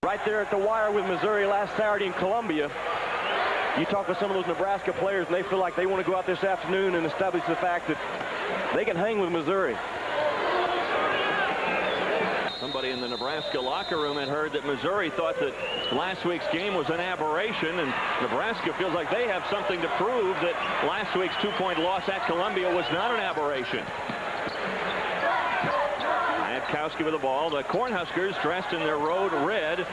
right there at the wire with Missouri last Saturday in Columbia. You talk with some of those Nebraska players, and they feel like they want to go out this afternoon and establish the fact that they can hang with Missouri. Somebody in the Nebraska locker room had heard that Missouri thought that last week's game was an aberration, and Nebraska feels like they have something to prove that last week's 2-point loss at Columbia was not an aberration. Kowski with the ball. The Cornhuskers dressed in their road red,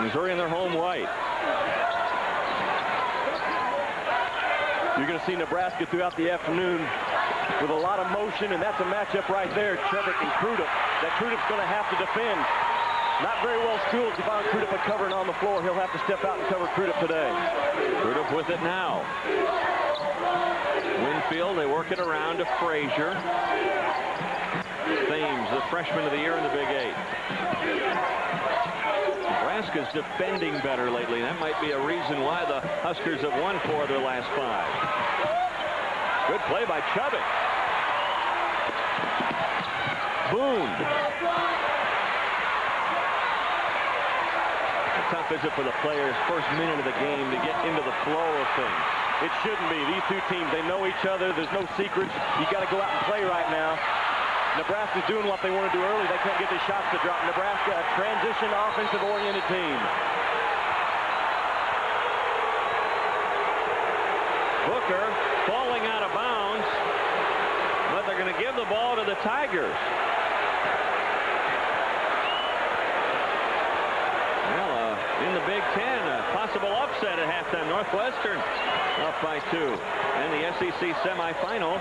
Missouri in their home white. You're going to see Nebraska throughout the afternoon with a lot of motion, and that's a matchup right there, Chubbuck and Crudup, that Crudup's going to have to defend. Not very well schooled. Javon Crudup at covering on the floor. He'll have to step out and cover Crudup today. Crudup with it now. Winfield, they work it around to Frazier. Thames, the freshman of the year in the Big Eight. Nebraska's defending better lately. That might be a reason why the Huskers have won 4 of their last 5. Good play by Chubbuck. Boone. A tough visit for the players. First minute of the game to get into the flow of things. It shouldn't be. These two teams, they know each other. There's no secrets. You got to go out and play right now. Nebraska's doing what they want to do early. They can't get the shots to drop. Nebraska, a transition offensive-oriented team. Booker falling out of bounds, but they're going to give the ball to the Tigers. Well, in the Big Ten, a possible upset at halftime. Northwestern up by 2. And the SEC semifinal.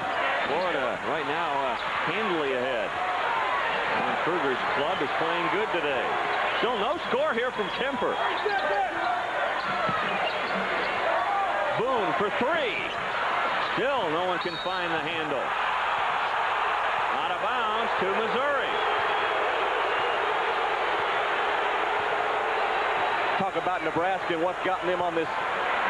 Florida right now handily ahead. And Kruger's club is playing good today. Still no score here from Kemper. Boone for 3. Still no one can find the handle. Out of bounds to Missouri. Talk about Nebraska and what's gotten them on this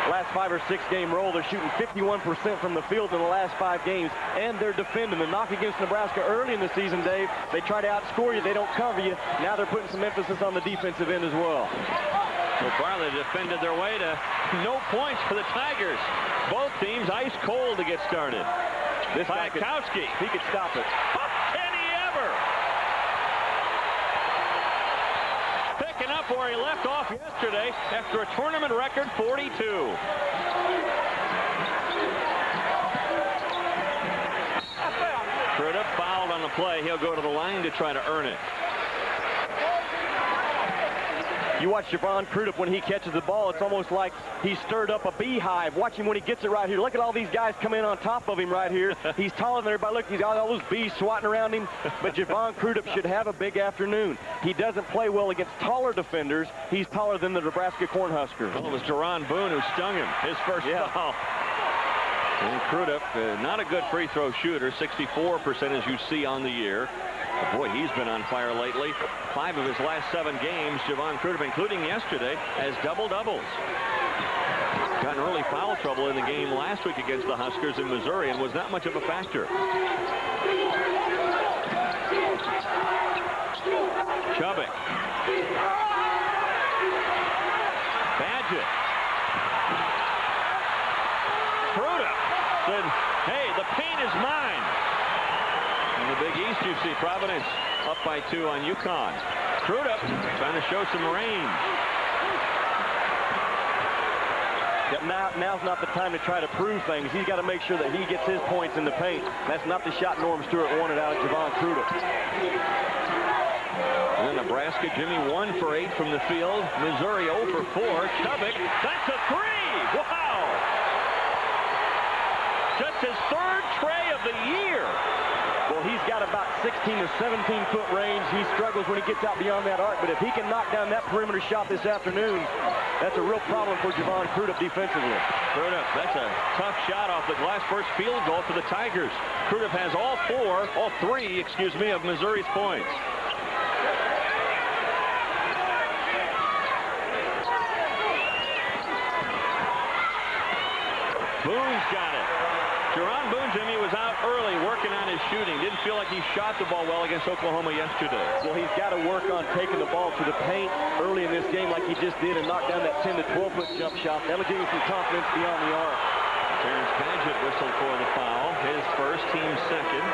last 5 or 6 game roll. They're shooting 51% from the field in the last 5 games, and they're defending. The knock against Nebraska early in the season, Dave, they try to outscore you. They don't cover you. Now they're putting some emphasis on the defensive end as well. So far, they defended their way to no points for the Tigers. Both teams ice cold to get started. This guy Kowski. He could stop it. Can he ever? Picking up where he left off yesterday after a tournament record 42. Crudup fouled on the play. He'll go to the line to try to earn it. You watch Javon Crudup when he catches the ball, it's almost like he stirred up a beehive. Watch him when he gets it right here. Look at all these guys come in on top of him right here. He's taller than everybody. Look, he's got all those bees swatting around him. But Javon Crudup should have a big afternoon. He doesn't play well against taller defenders. He's taller than the Nebraska Cornhuskers. Well, it was Deron Boone who stung him. His first foul. And Crudup, not a good free throw shooter. 64% as you see on the year. But boy, he's been on fire lately. 5 of his last 7 games, Javon Crudup, including yesterday, has double-doubles. Got in early foul trouble in the game last week against the Huskers in Missouri and was not much of a factor. Chubbuck. Badgett. Crudup said, hey, the paint is mine. In the Big East, you see Providence up by 2 on UConn. Crudup trying to show some range. Now's not the time to try to prove things. He's got to make sure that he gets his points in the paint. That's not the shot Norm Stewart wanted out of Javon Crudup. And then Nebraska, Jimmy 1 for 8 from the field. Missouri 0 for 4. Chubbuck, that's a 3! Wow! Just his 3rd tray of the year. Well, he's got about 16 to 17-foot range. He struggles when he gets out beyond that arc, but if he can knock down that perimeter shot this afternoon, that's a real problem for Javon Crudup defensively. Crudup, that's a tough shot off the glass. First field goal for the Tigers. Crudup has all 3, of Missouri's points. Boone's got it. Deron Boone, Jimmy, was out early working on his shooting. Didn't feel like he shot the ball well against Oklahoma yesterday. Well, he's got to work on taking the ball to the paint early in this game like he just did and knock down that 10 to 12-foot jump shot. That'll give you some confidence beyond the arc. Terrence Paget whistled for the foul. His first, team second.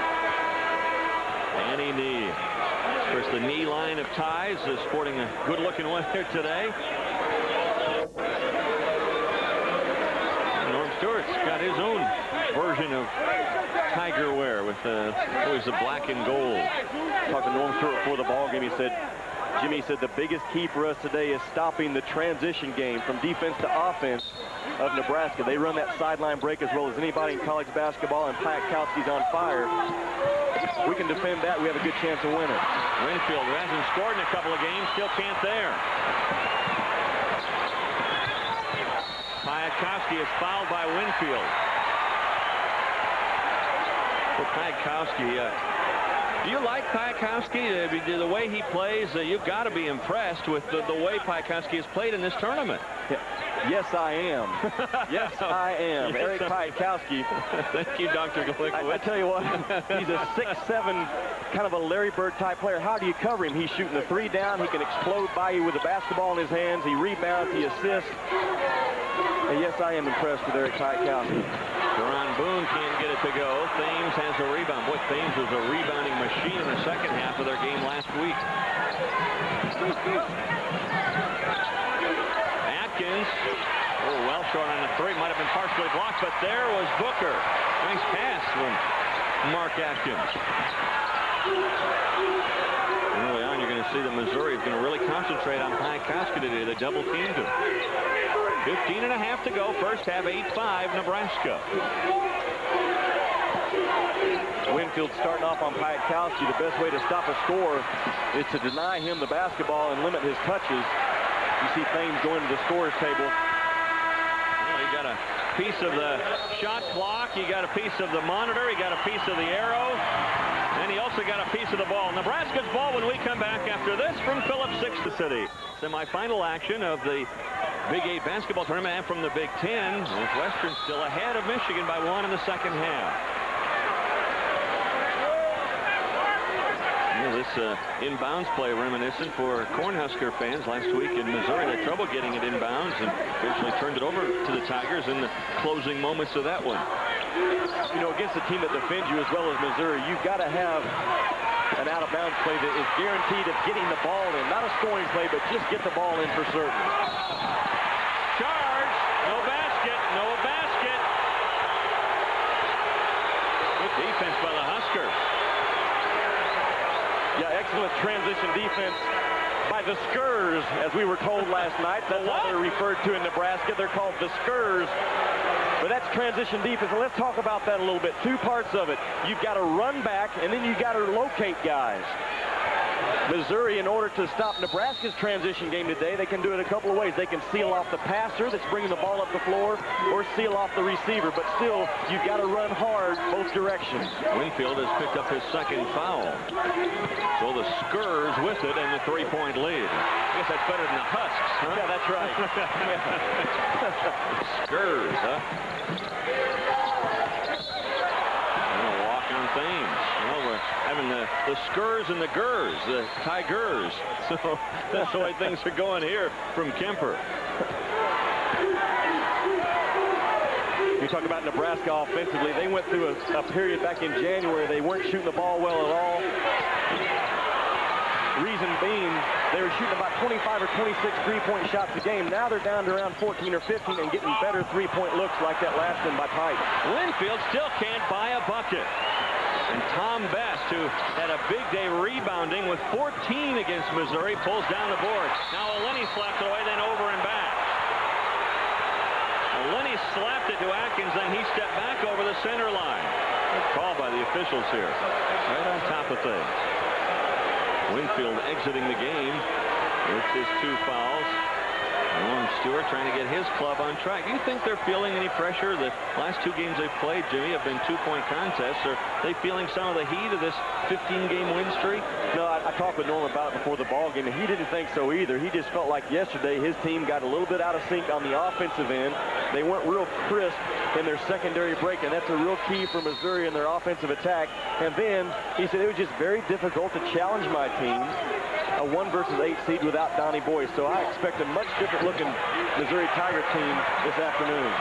Danny Nee. Of course, the knee line of ties is sporting a good-looking one here today. Norm Stewart's got his own version of Tiger wear with always the black and gold. Talked to Norm Stewart before the ball game. He said, Jimmy said the biggest key for us today is stopping the transition game from defense to offense of Nebraska. They run that sideline break as well as anybody in college basketball, and Piatkowski's on fire. If we can defend that, we have a good chance of winning. Winfield, who hasn't scored in a couple of games, still can't there. Piatkowski is fouled by Winfield. Well, Piatkowski, do you like Piatkowski? The way he plays, you've got to be impressed with the way Piatkowski has played in this tournament. Yes, I am. Yes, I am. Yes, Eric Piatkowski. Thank you, Dr. Glickowitz. I tell you what, he's a 6'7", kind of a Larry Bird type player. How do you cover him? He's shooting the three down. He can explode by you with a basketball in his hands. He rebounds. He assists. And yes, I am impressed with Eric Piatkowski. Deron Boone can't get it to go. Thames has a rebound. Boy, Thames was a rebounding machine in the second half of their game last week. Atkins, well short on the three. Might have been partially blocked, but there was Booker. Nice pass from Mark Atkins. Early on, you're going to see that Missouri is going to really concentrate on Piatkowski today. They double teamed him. 15 and a half to go. First half, 8-5, Nebraska. Winfield starting off on Piatkowski. The best way to stop a score is to deny him the basketball and limit his touches. You see Thames going to the scorer's table. Well, he got a piece of the shot clock. He got a piece of the monitor. He got a piece of the arrow. And he also got a piece of the ball. Nebraska's ball when we come back after this from Phillips 6 City. Semi-final action of the Big 8 basketball tournament, and from the Big 10. Northwestern still ahead of Michigan by 1 in the second half. Well, this inbounds play reminiscent for Cornhusker fans last week in Missouri. They had trouble getting it inbounds and eventually turned it over to the Tigers in the closing moments of that one. You know, against a team that defends you as well as Missouri, you've got to have an out-of-bounds play that is guaranteed of getting the ball in. Not a scoring play, but just get the ball in for certain. Charge. No basket. No basket. Good defense by the Huskers. Yeah, excellent transition defense by the Skurs, as we were told last night. That's how they're referred to in Nebraska. They're called the Skurs. But that's transition defense, and let's talk about that a little bit. Two parts of it. You've got to run back, and then you've got to locate guys. Missouri, in order to stop Nebraska's transition game today, they can do it a couple of ways. They can seal off the passer that's bringing the ball up the floor, or seal off the receiver. But still, you've got to run hard both directions. Winfield has picked up his second foul. So the Skurs with it and the three-point lead. I guess that's better than the Husks, huh? Yeah, that's right. Skurs, huh? Walk on Thames. Well, we're having the Skurs and the Gurs, the Tigers. So that's the way things are going here from Kemper. You talk about Nebraska offensively. They went through a period back in January. They weren't shooting the ball well at all. Reason being, they were shooting about 25 or 26 three-point shots a game. Now they're down to around 14 or 15 and getting better three-point looks like that last one by Pike. Winfield still can't buy a bucket. And Tom Best, who had a big day rebounding with 14 against Missouri, pulls down the board. Now Lenny slapped it away, then over and back. Lenny slapped it to Atkins, then he stepped back over the center line. Good call by the officials here. Right on top of things. Winfield exiting the game with his two fouls. Norm Stewart trying to get his club on track. Do you think they're feeling any pressure? The last two games they've played, Jimmy, have been two-point contests. Are they feeling some of the heat of this 15-game win streak? No, I talked with Norm about it before the ball game, and he didn't think so either. He just felt like yesterday his team got a little bit out of sync on the offensive end. They weren't real crisp in their secondary break, and that's a real key for Missouri in their offensive attack. And then he said it was just very difficult to challenge my team a 1 versus 8 seed without Donnie Boyce. So I expect a much different looking Missouri Tiger team this afternoon.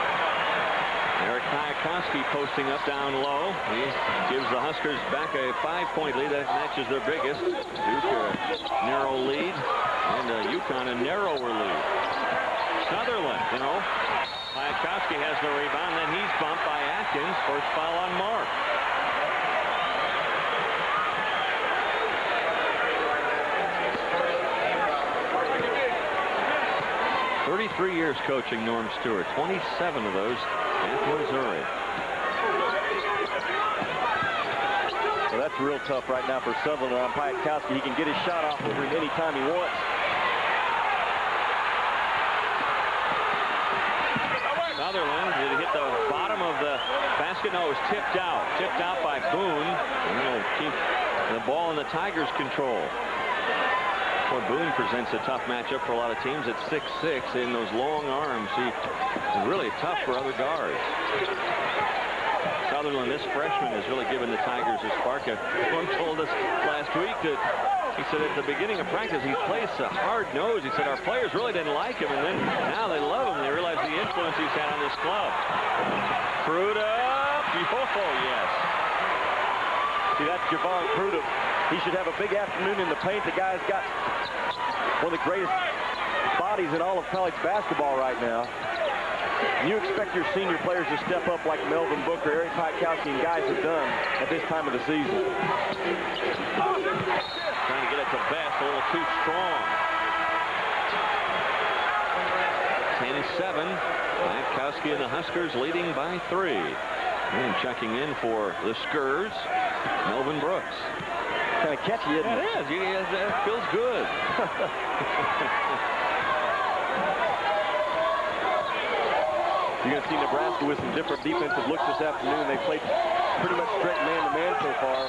Eric Piatkowski posting up down low. He gives the Huskers back a 5-point lead. That matches their biggest. Duke a narrow lead, and UConn a narrower lead. Sutherland, Piatkowski has the rebound, then he's bumped by Atkins. First foul on Mark. 33 years coaching Norm Stewart, 27 of those at Missouri. Well, that's real tough right now for Sutherland on Piatkowski. He can get his shot off over him anytime he wants. Sutherland, did he hit the bottom of the basket? No, it was tipped out. Tipped out by Boone. And it'll keep the ball in the Tigers' control. Boy, Boone presents a tough matchup for a lot of teams at 6'6", in those long arms. He's really tough for other guards. Sutherland, this freshman, has really given the Tigers a spark. One told us last week that he said at the beginning of practice he plays a hard nose. He said our players really didn't like him, and then now they love him. They realize the influence he's had on this club. Crudup. Oh, yes. See, that's Javon Crudup. He should have a big afternoon in the paint. The guy's got one of the greatest bodies in all of college basketball right now. You expect your senior players to step up like Melvin Booker, Eric Piatkowski, and guys have done at this time of the season. Trying to get it to Best, a little too strong. 10-7. Piatkowski and the Huskers leading by 3. And checking in for the Skurs, Melvin Brooks. Kind of catchy, isn't it? It is. It feels good. You're going to see Nebraska with some different defensive looks this afternoon. They played pretty much strict man-to-man so far.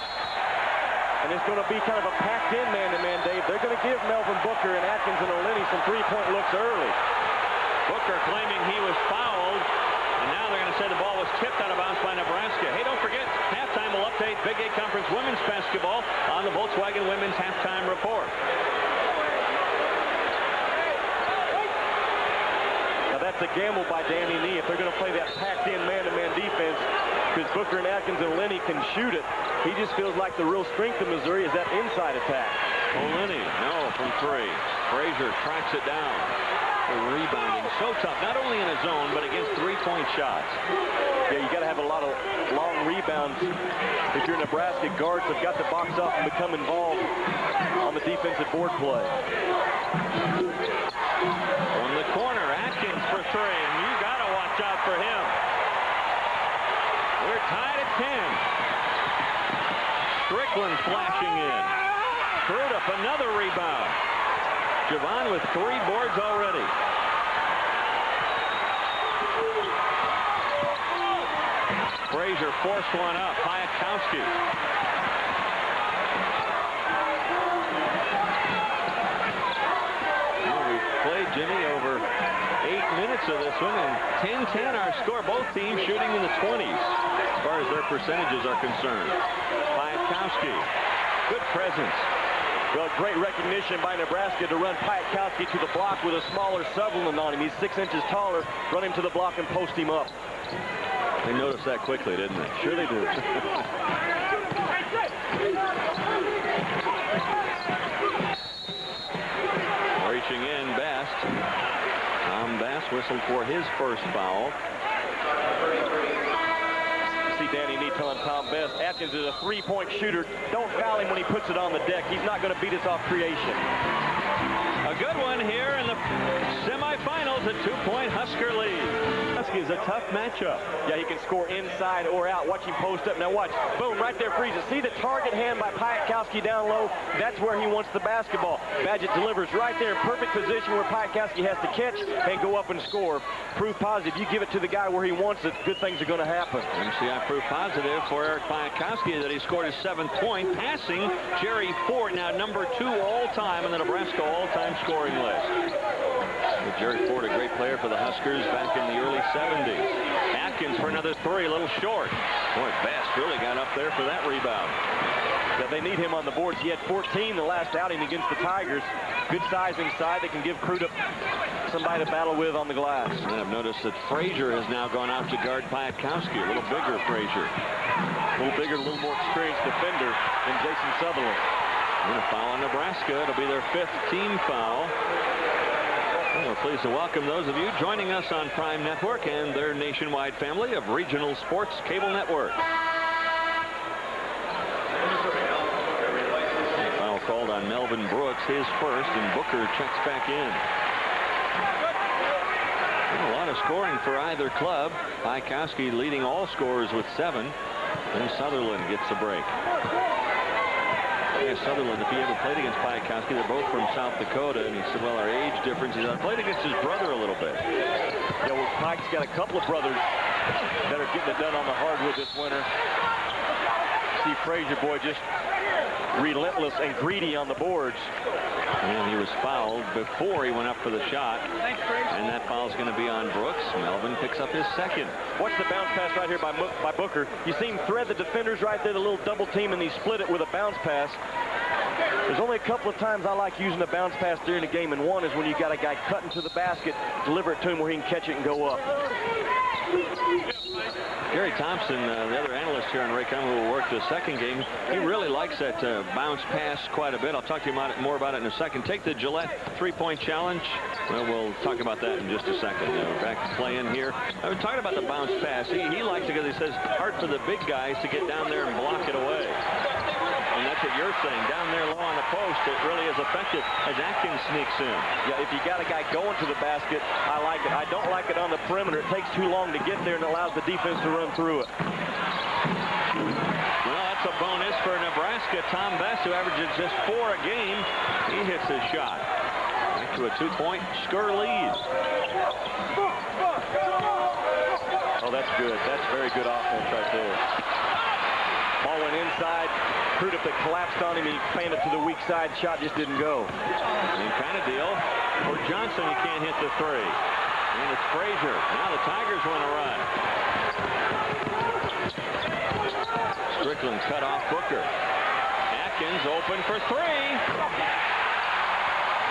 And it's going to be kind of a packed-in man-to-man, Dave. They're going to give Melvin Booker and Atkins and O'Lenny some three-point looks early. Booker claiming he was fouled. And now they're going to say the ball was tipped out of bounds by Nebraska. Hey, don't forget, halftime will update Big 8 Conference women's basketball on the Volkswagen Women's Halftime Report. Now that's a gamble by Danny Nee if they're going to play that packed-in man-to-man defense, because Booker and Atkins and Lenny can shoot it. He just feels like the real strength of Missouri is that inside attack. Lenny, no, from 3. Frazier tracks it down. Rebounding so tough, not only in a zone, but against three-point shots. Yeah, you got to have a lot of long rebounds. If you're Nebraska, guards have got to box off and become involved on the defensive board play. From the corner, Atkins for 3, and you got to watch out for him. We're tied at 10. Strickland flashing in. Crudup, another rebound. Javon with 3 boards already. Frazier forced one up. Piatkowski. Well, we've played, Jimmy, over 8 minutes of this one, and 10-10 our score. Both teams shooting in the 20s as far as their percentages are concerned. Piatkowski, good presence. Well, great recognition by Nebraska to run Piatkowski to the block with a smaller Sutherland on him. He's 6 inches taller. Run him to the block and post him up. They noticed that quickly, didn't they? Sure they did. Reaching in, Best. Tom Bass whistled for his first foul. See Danny Nee telling Tom Best, Atkins is a three-point shooter. Don't foul him when he puts it on the deck. He's not going to beat us off creation. A good one here in the semifinals, a 2-point Husker lead. Husky is a tough matchup. Yeah, he can score inside or out. Watch him post up. Now watch. Boom, right there freezes. See the target hand by Piatkowski down low? That's where he wants the basketball. Badgett delivers right there in perfect position where Piatkowski has to catch and go up and score. Proof positive. You give it to the guy where he wants it, good things are going to happen. MCI proof positive for Eric Piatkowski that he scored his 7th point, passing Jerry Ford, now number 2 all-time in the Nebraska all-time scoring list. Well, Jerry Ford, a great player for the Huskers back in the early 70s. Atkins for another 3, a little short. Boy, Bass really got up there for that rebound. They need him on the boards. He had 14 the last outing against the Tigers. Good size inside that can give Crudup somebody to battle with on the glass. And I've noticed that Frazier has now gone out to guard Piatkowski. A little bigger Frazier. A little bigger, a little more experienced defender than Jason Sutherland. And a foul on Nebraska. It'll be their 5th team foul. We're pleased to welcome those of you joining us on Prime Network and their nationwide family of regional sports cable networks. Foul called on Melvin Brooks, his first, and Booker checks back in. And a lot of scoring for either club. Piatkowski leading all scorers with 7, and Sutherland gets a break. Sutherland, if he ever played against Piatkowski, they're both from South Dakota, and he said, well, our age difference is I played against his brother a little bit. Yeah, well, Pike's got a couple of brothers that are getting it done on the hardwood this winter. See Frazier, boy, just relentless and greedy on the boards. And he was fouled before he went up for the shot. And that foul's going to be on Brooks. Melvin picks up his second. Watch the bounce pass right here by Booker. You see him thread the defenders right there, the little double team, and he split it with a bounce pass. There's only a couple of times I like using a bounce pass during the game, and one is when you got a guy cutting to the basket, deliver it to him where he can catch it and go up. Gary Thompson, the other analyst here on Raycom, who will work the second game, he really likes that bounce pass quite a bit. I'll talk to you more about it in a second. Take the Gillette three-point challenge. Well, we'll talk about that in just a second. Back to playing here. I was talking about the bounce pass. He likes it because he says hard for the big guys to get down there and block it away. And that's what you're saying. Down there low on the post, it really is effective as Atkins sneaks in. Yeah, if you got a guy going to the basket, I like it. I don't like it on the perimeter. It takes too long to get there and allows the defense to run through it. Well, that's a bonus for Nebraska. Tom Best, who averages just 4 a game, he hits his shot. Back to a 2-point Skur lead. Oh, that's good. That's very good offense right there. Ball went inside. Crudup that collapsed on him. He fanned it to the weak side. Shot just didn't go. Same kind of deal for Johnson. He can't hit the 3. And it's Frazier. Now the Tigers want to run. Strickland cut off Booker. Atkins open for 3.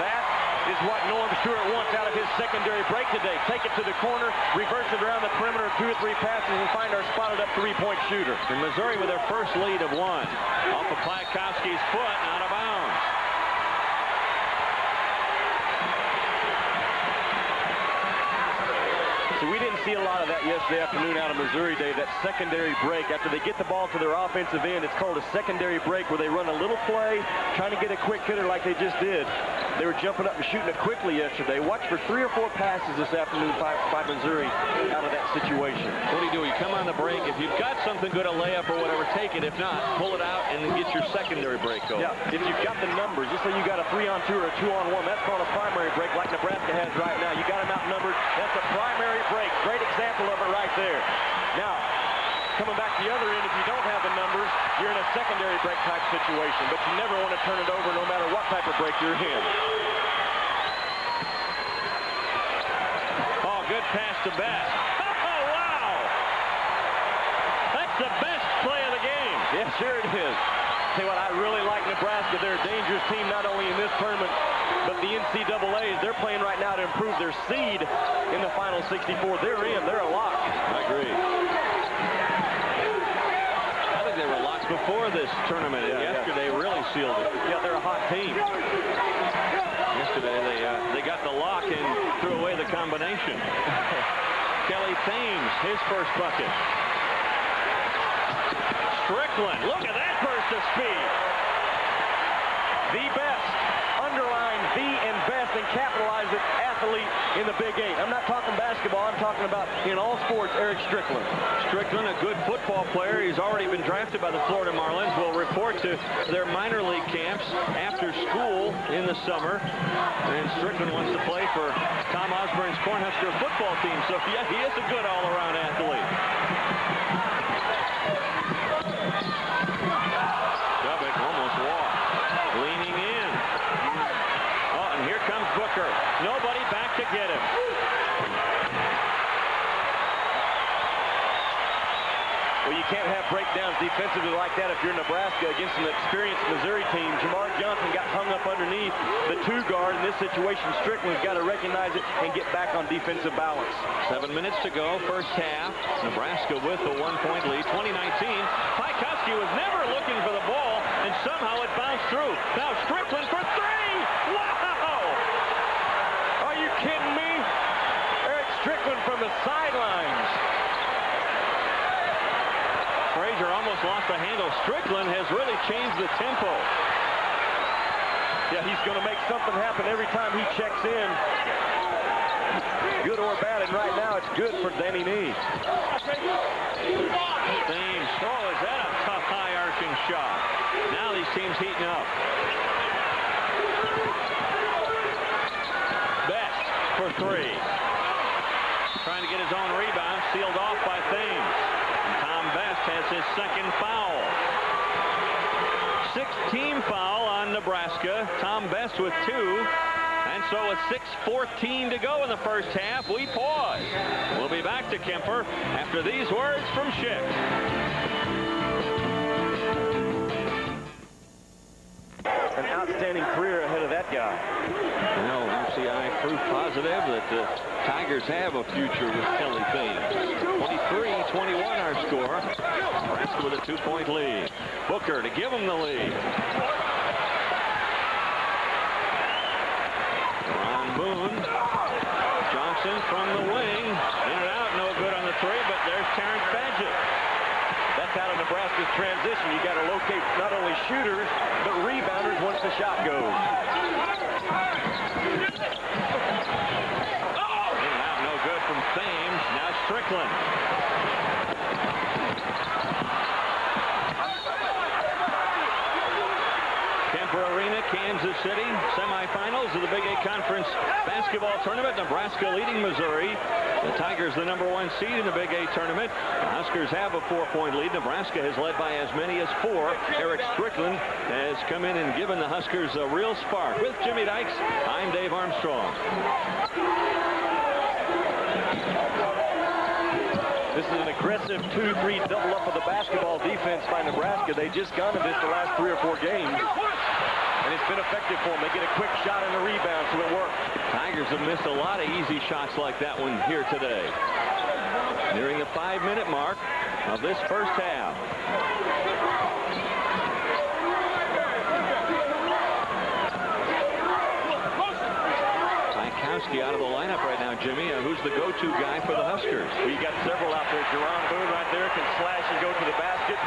That is what Norm Stewart wants out of his secondary break today. Take it to the corner, reverse it around the perimeter, 2 or 3 passes, and find our spotted up 3-point shooter. And Missouri with their first lead of 1. Off of Piatkowski's foot, out of bounds. So we didn't see a lot of that yesterday afternoon out of Missouri Day, that secondary break. After they get the ball to their offensive end, it's called a secondary break where they run a little play, trying to get a quick hitter like they just did. They were jumping up and shooting it quickly yesterday. Watch for 3 or 4 passes this afternoon by Missouri out of that situation. What do? You come on the break. If you've got something good, a layup or whatever, take it. If not, pull it out and get your secondary break going. Yeah, if you've got the numbers, just say you got a 3-on-2 or a 2-on-1, that's called a primary break like Nebraska has right now. You got them outnumbered. That's a primary break. Great example of it right there. Now, coming back to the other end, if you don't have the numbers, you're in a secondary break type situation, but you never want to turn it over no matter what type of break you're in. Oh, good pass to Best. Oh, wow! That's the best play of the game. Yeah, sure it is. Tell you what, I really like Nebraska. They're a dangerous team not only in this tournament, but the NCAAs. They're playing right now to improve their seed in the final 64. They're in. They're a lock. I agree. I think they were locked before this tournament. And yesterday really sealed it. Yeah, they're a hot team. Yesterday they got the lock and threw away the combination. Kelly Thames, his first bucket. Strickland, look at that burst of speed. The best, underline the and best, and capitalize it, athlete in the Big 8. I'm not talking basketball, I'm talking about in all sports, Eric Strickland. Strickland, a good football player. He's already been drafted by the Florida Marlins. Will report to their minor league camps after school in the summer. And Strickland wants to play for Tom Osborne's Cornhusker football team. So, yeah, he is a good all-around athlete. Dubbick almost walked. Leaning in. Oh, and here comes Booker. Nobody back to get him. Well, you can't have breakdowns defensively like that if you're Nebraska against an experienced situation, Strickland's got to recognize it and get back on defensive balance. 7 minutes to go, first half. Nebraska with a 1-point lead. 2019. Pikowski was never looking for the ball, and somehow it bounced through. Now Strickland for three. Wow! Are you kidding me? Eric Strickland from the sidelines. Frazier almost lost the handle. Strickland has really changed the tempo. Yeah, he's going to make something happen every time he checks in. Good or bad, and right now it's good for Danny Nee. Thames. Oh, is that a tough high arching shot? Now these teams heating up. Best for three. Trying to get his own rebound, sealed off by Thames. And Tom Best has his second foul. 6-team foul on Nebraska. Tom Best with 2. And so with 6:14 to go in the first half, we pause. We'll be back to Kemper after these words from Schick. An outstanding career ahead of that guy. Well, MCI proof positive that the Tigers have a future with Kelly Thames. 23-21 our score. Nebraska with a 2-point lead. Booker to give him the lead. Ron Boone. Johnson from the wing. In and out, no good on the three, but there's Terrence Badgett. That's out of Nebraska's transition. You got to locate not only shooters, but rebounders once the shot goes. In and out, no good from Thames. Now Strickland. Kemper Arena, Kansas City, semifinals of the Big 8 Conference basketball tournament. Nebraska leading Missouri. The Tigers the #1 seed in the Big 8 tournament. The Huskers have a 4-point lead. Nebraska has led by as many as 4. Eric Strickland has come in and given the Huskers a real spark. With Jimmy Dykes, I'm Dave Armstrong. This is an aggressive 2-3 double up of the basketball defense by Nebraska. They just gone to this the last 3 or 4 games. And it's been effective for them. They get a quick shot and a rebound, so it works. Tigers have missed a lot of easy shots like that one here today. Nearing the 5-minute mark of this first half. Pikowski out of the lineup right now, Jimmy. Who's the go-to guy for the Huskers? Well, you got several out there. Jerron Boone right there can slash and go to the basket.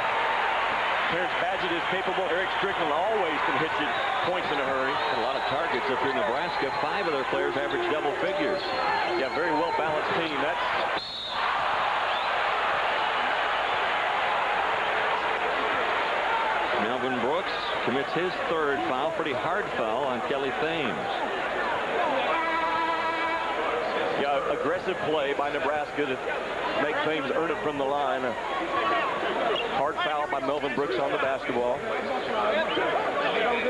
Terrence Badgett is capable. Eric Strickland always can hit you points in a hurry. A lot of targets up here in Nebraska. 5 of their players average double figures. Yeah, very well-balanced team. That's Melvin Brooks commits his 3rd foul. Pretty hard foul on Kelly Thames. yeah, aggressive play by Nebraska to make Thames earn it from the line. Hard foul by Melvin Brooks on the basketball.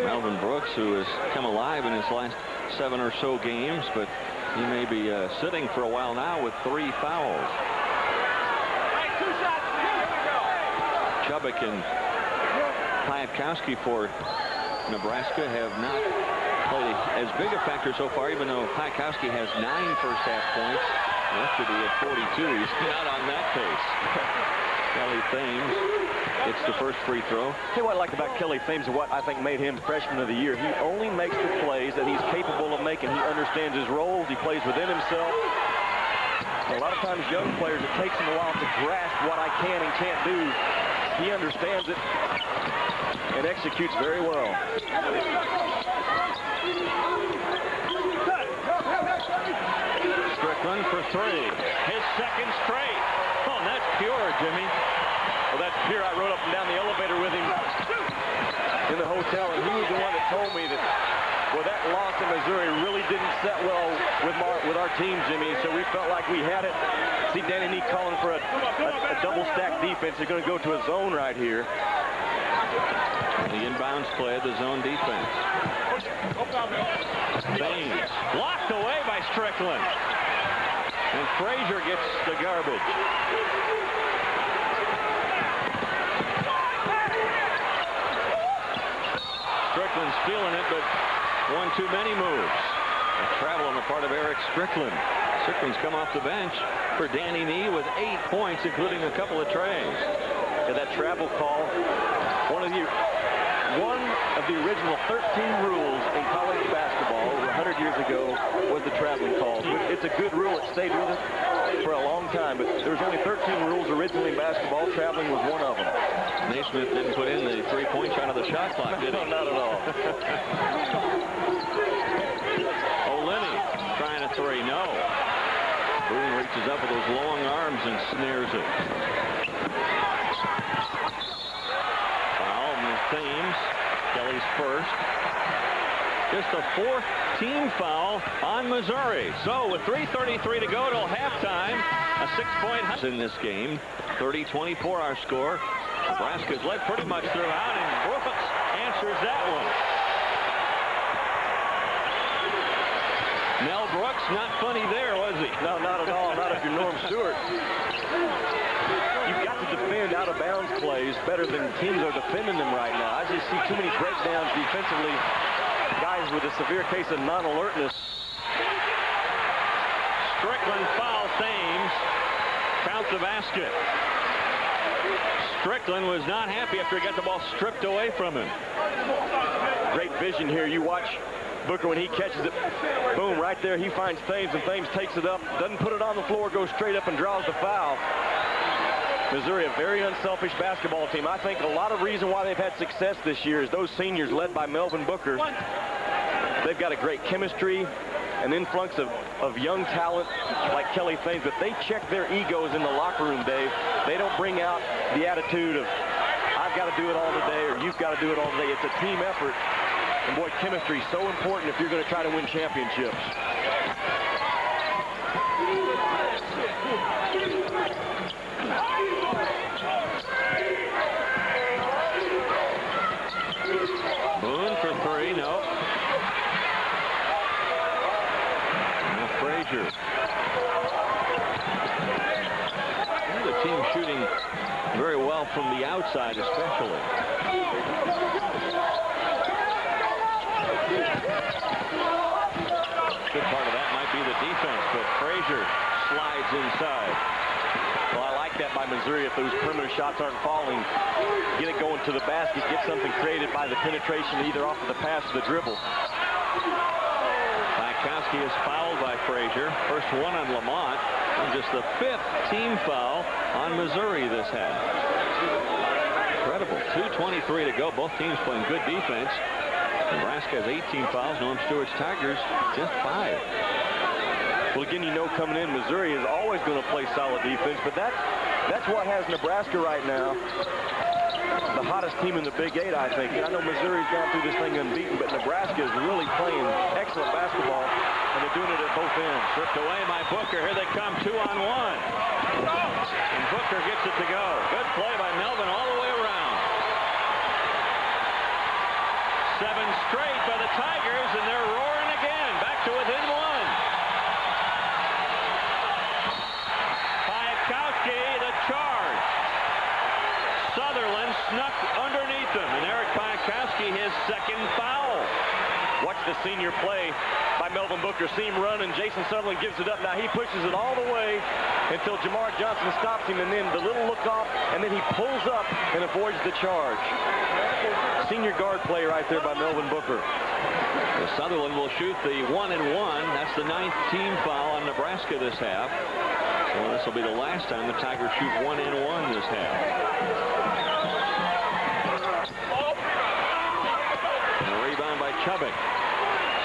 Melvin Brooks, who has come alive in his last 7 or so games, but he may be sitting for a while now with 3 fouls. Chubbuck and Pikowski for Nebraska have not played as big a factor so far, even though Pikowski has 9 first-half points. Yesterday at 42, he's not on that pace. Kelly Thames gets the first free throw. Tell you what I like about Kelly Thames and what I think made him freshman of the year. He only makes the plays that he's capable of making. He understands his roles. He plays within himself. A lot of times young players, it takes them a while to grasp what I can and can't do. He understands it and executes very well. Strickland for 3. His second straight. Oh, and that's pure, Jimmy. Well, that's pure. I rode up and down the elevator with him in the hotel, and he was the one that told me that, well, that loss in Missouri really didn't set well with our team, Jimmy, so we felt like we had it. See Danny Nee calling for a double-stack defense. They're going to go to a zone right here. The inbounds play, the zone defense. Thames blocked away by Strickland. And Frazier gets the garbage. Strickland's feeling it, but one too many moves. Travel on the part of Eric Strickland. Strickland's come off the bench for Danny Nee with 8 points, including a couple of trays. And that travel call, one of the original 13 rules in college basketball over 100 years ago was the traveling calls. It's a good rule. It stayed with us for a long time, but there was only 13 rules originally in basketball. Traveling was one of them. Naismith didn't put in the 3-point shot of the shot clock, did he? No, not at all. O'Linney trying a 3. No. Boone reaches up with those long arms and snares it. Foul, Thames. Kelly's first. Just a 4th team foul on Missouri. So with 3:33 to go till halftime, a 6-point in this game. 30-24 our score. Nebraska's led pretty much throughout, and Brooks answers that one. Mel Brooks, not funny there, was he? No, not at all. Not if you're Norm Stewart. You've got to defend out-of-bounds plays better than teams are defending them right now. I just see too many breakdowns defensively. Guys with a severe case of non-alertness. Strickland foul Thames. Counts the basket. Strickland was not happy after he got the ball stripped away from him. Great vision here. You watch Booker when he catches it. Boom, right there. He finds Thames, and Thames takes it up. Doesn't put it on the floor. Goes straight up and draws the foul. Missouri, a very unselfish basketball team. I think a lot of reason why they've had success this year is those seniors led by Melvin Booker. They've got a great chemistry, an influx of young talent like Kelly Thames, but they check their egos in the locker room, Dave. They don't bring out the attitude of, I've got to do it all today, or you've got to do it all today. It's a team effort. And boy, chemistry is so important if you're going to try to win championships. Boone for 3, no. Now Frazier. The team shooting very well from the outside, especially. Good part of that might be the defense, but Frazier slides inside. Well, I like that by Missouri. If those perimeter shots aren't falling, get it going to the basket, get something created by the penetration, either off of the pass or the dribble. Kwiatkowski is fouled by Frazier. First one on Lamont, and just the 5th team foul on Missouri this half. Incredible. 2:23 to go. Both teams playing good defense. Nebraska has 18 fouls. Norm Stewart's Tigers just 5. Well, again, you know, coming in, Missouri is always going to play solid defense, but that's what has Nebraska right now the hottest team in the Big 8, I think. I know Missouri's gone through this thing unbeaten, but Nebraska is really playing excellent basketball, and they're doing it at both ends. Stripped away by Booker. Here they come, 2-on-1. And Booker gets it to go. Good play by Melvin all the way around. 7 straight by the Tigers, and they're roaring again. Back to within 1. Kwiatkowski, the charge. Sutherland snuck underneath him, and Eric Kwiatkowski, his 2nd foul. Watch the senior play by Melvin Booker. See him run, and Jason Sutherland gives it up. Now he pushes it all the way until Jamar Johnson stops him, and then the little look off, and then he pulls up and avoids the charge. Senior guard play right there by Melvin Booker. The Sutherland will shoot the 1-and-1. That's the 9th team foul on Nebraska this half. Well, this will be the last time the Tigers shoot 1-and-1 this half. And a rebound by Chubbuck.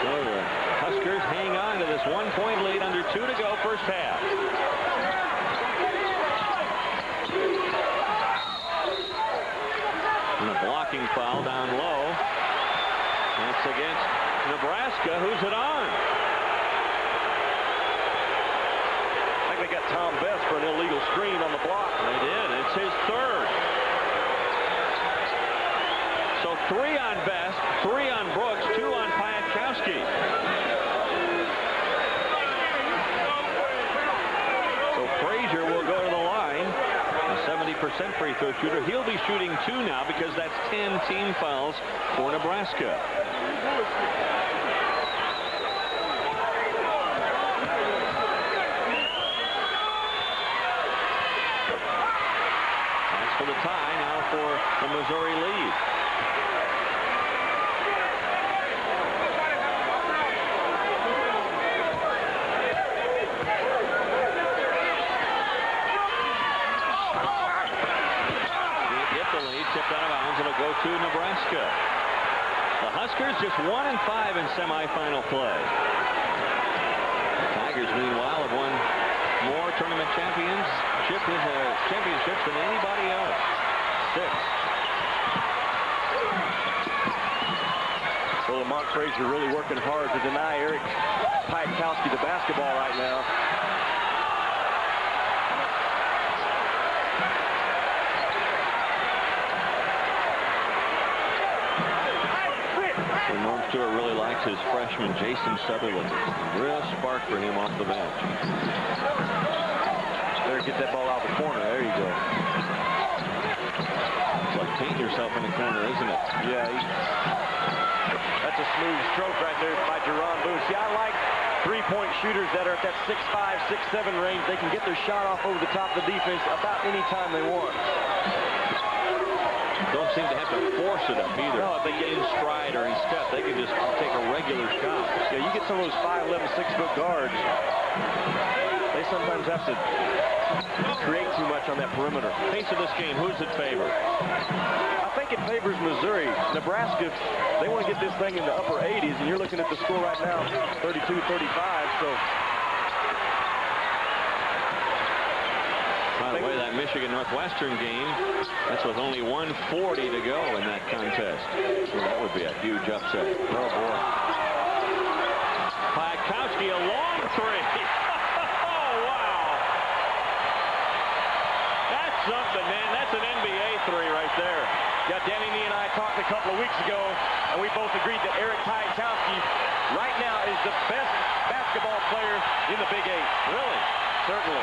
So the Huskers hang on to this 1-point lead under 2 to go first half. And a blocking foul down low. That's against Nebraska. Who's it on? I think they got Tom Best for an illegal screen on the block. They did. It's his 3rd. So 3 on Best, 3 on Brooks, 2 on Kwiatkowski. So Frazier will go to the line. A 70% free throw shooter. He'll be shooting 2 now because that's 10 team fouls for Nebraska. Missouri lead. Tipped out of bounds. It'll go to Nebraska. The Huskers just 1-5 in semifinal play. The Tigers, meanwhile, have won more tournament championships than anybody else. 6. Well, Lamont Frazier really working hard to deny Eric Piatkowski the basketball right now. Norm Stewart really likes his freshman Jason Sutherland. Real spark for him off the bench. Better get that ball out of the corner. There you go. It's like painting yourself in the corner, isn't it? Yeah. That's a smooth stroke right there by Jerron Boone. See, I like three-point shooters that are at that 6'5", 6'7" range. They can get their shot off over the top of the defense about any time they want. Don't seem to have to force it up either. No, they get in stride or in step. They can just take a regular shot. Yeah, you get some of those 5'11", 6-foot guards. They sometimes have to create too much on that perimeter. Pace of this game, who's it favor? I think it favors Missouri. Nebraska, they want to get this thing in the upper 80s, and you're looking at the score right now, 32-35. So. By the way, that Michigan-Northwestern game, that's with only 1:40 to go in that contest. So that would be a huge upset. Oh, boy. Piatkowski, a long three. Oh, wow. That's something, man. That's an NBA three right there. Yeah, Danny Nee and I talked a couple of weeks ago, and we both agreed that Eric Piatkowski right now is the best basketball player in the Big Eight. Really? Certainly.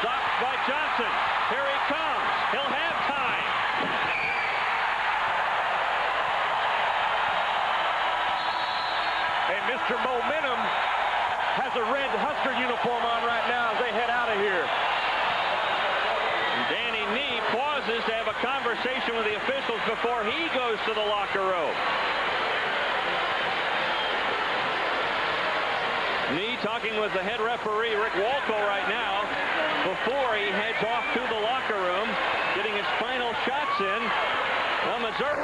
Stopped by Johnson. Here he comes. He'll have time. And Mr. Momentum has a red Husker uniform on right now as they head out of here. Danny Nee pauses to have a conversation with the officials before he goes to the locker room. Nee talking with the head referee, Rick Walco, right now, before he heads off to the locker room, getting his final shots in. Well, Missouri.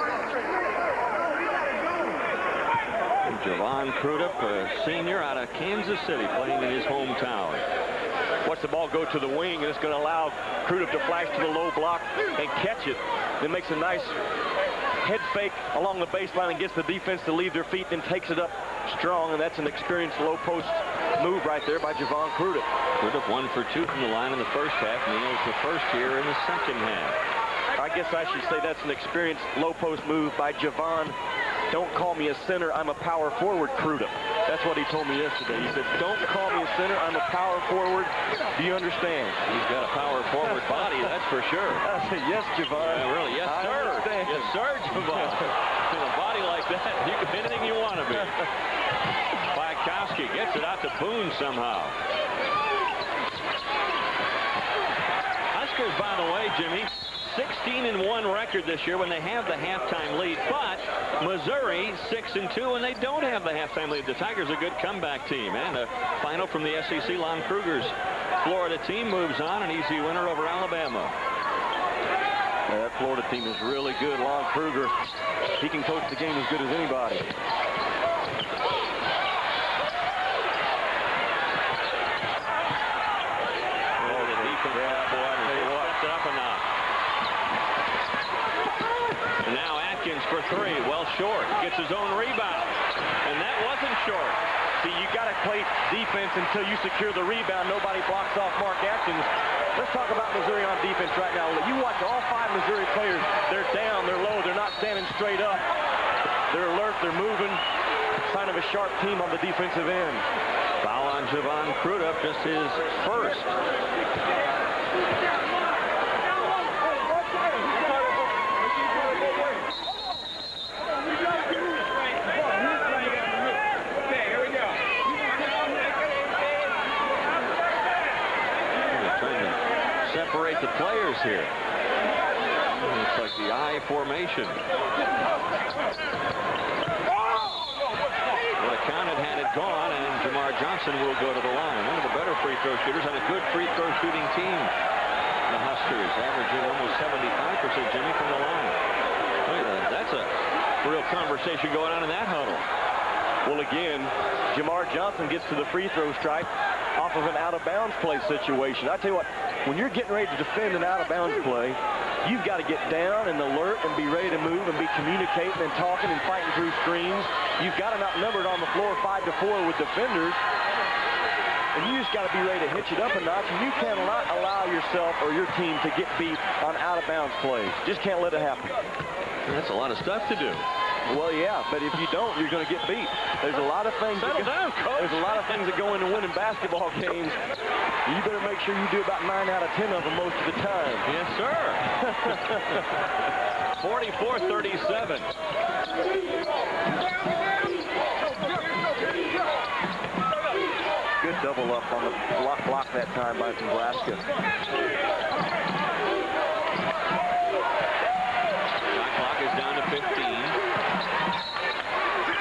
Javon Crudup, a senior out of Kansas City, playing in his hometown. Watch the ball go to the wing, and it's going to allow Crudup to flash to the low block and catch it. Then makes a nice head fake along the baseline and gets the defense to leave their feet, then takes it up strong, and that's an experienced low post move right there by Javon Crudup. Crudup 1 for 2 from the line in the first half. Neal's the first here in the second half. I guess I should say that's an experienced low post move by Javon. Don't call me a center, I'm a power forward, Crudup. That's what he told me yesterday. He said, don't call me a center, I'm a power forward. Do you understand? He's got a power forward body, that's for sure. I said, yes, Javon. Yeah, really, yes, sir. Understand. Yes, sir, Javon. With a body like that, you can be anything you want to be. Piatkowski gets it out to Boone somehow. Huskers, by the way, Jimmy, 16-1 record this year when they have the halftime lead, but Missouri 6-2 and they don't have the halftime lead. The Tigers are a good comeback team, and a final from the SEC. Lon Kruger's Florida team moves on, an easy winner over Alabama. Yeah, that Florida team is really good. Lon Kruger, he can coach the game as good as anybody. For three, well short. Gets his own rebound, and that wasn't short. See, you got to play defense until you secure the rebound. Nobody blocks off Mark Atkins. Let's talk about Missouri on defense right now. You watch all 5 Missouri players. They're down, they're low, they're not standing straight up. They're alert, they're moving. Sign of a sharp team on the defensive end. Foul on Javon Crudup, just his first. separate the players here. It's like the I formation. Well, it counted had it gone, and Jamar Johnson will go to the line. One of the better free throw shooters on a good free throw shooting team. The Huskers averaging almost 75%, Jimmy, from the line. Look at that. That's a real conversation going on in that huddle. Well, again, Jamar Johnson gets to the free throw stripe off of an out-of-bounds play situation. I tell you what, when you're getting ready to defend an out-of-bounds play, you've got to get down and alert and be ready to move and be communicating and talking and fighting through screens. You've got them outnumbered on the floor 5-4 with defenders. And you just got to be ready to hitch it up a notch, and you cannot allow yourself or your team to get beat on out-of-bounds plays. Just can't let it happen. That's a lot of stuff to do. Well, yeah, but if you don't, you're going to get beat. There's a lot of things. Settle down, coach. There's a lot of things that go into winning basketball games. You better make sure you do about 9 out of 10 of them most of the time. Yes, sir. 44-37. Good double up on the block that time by Nebraska. Shot clock is down to 15.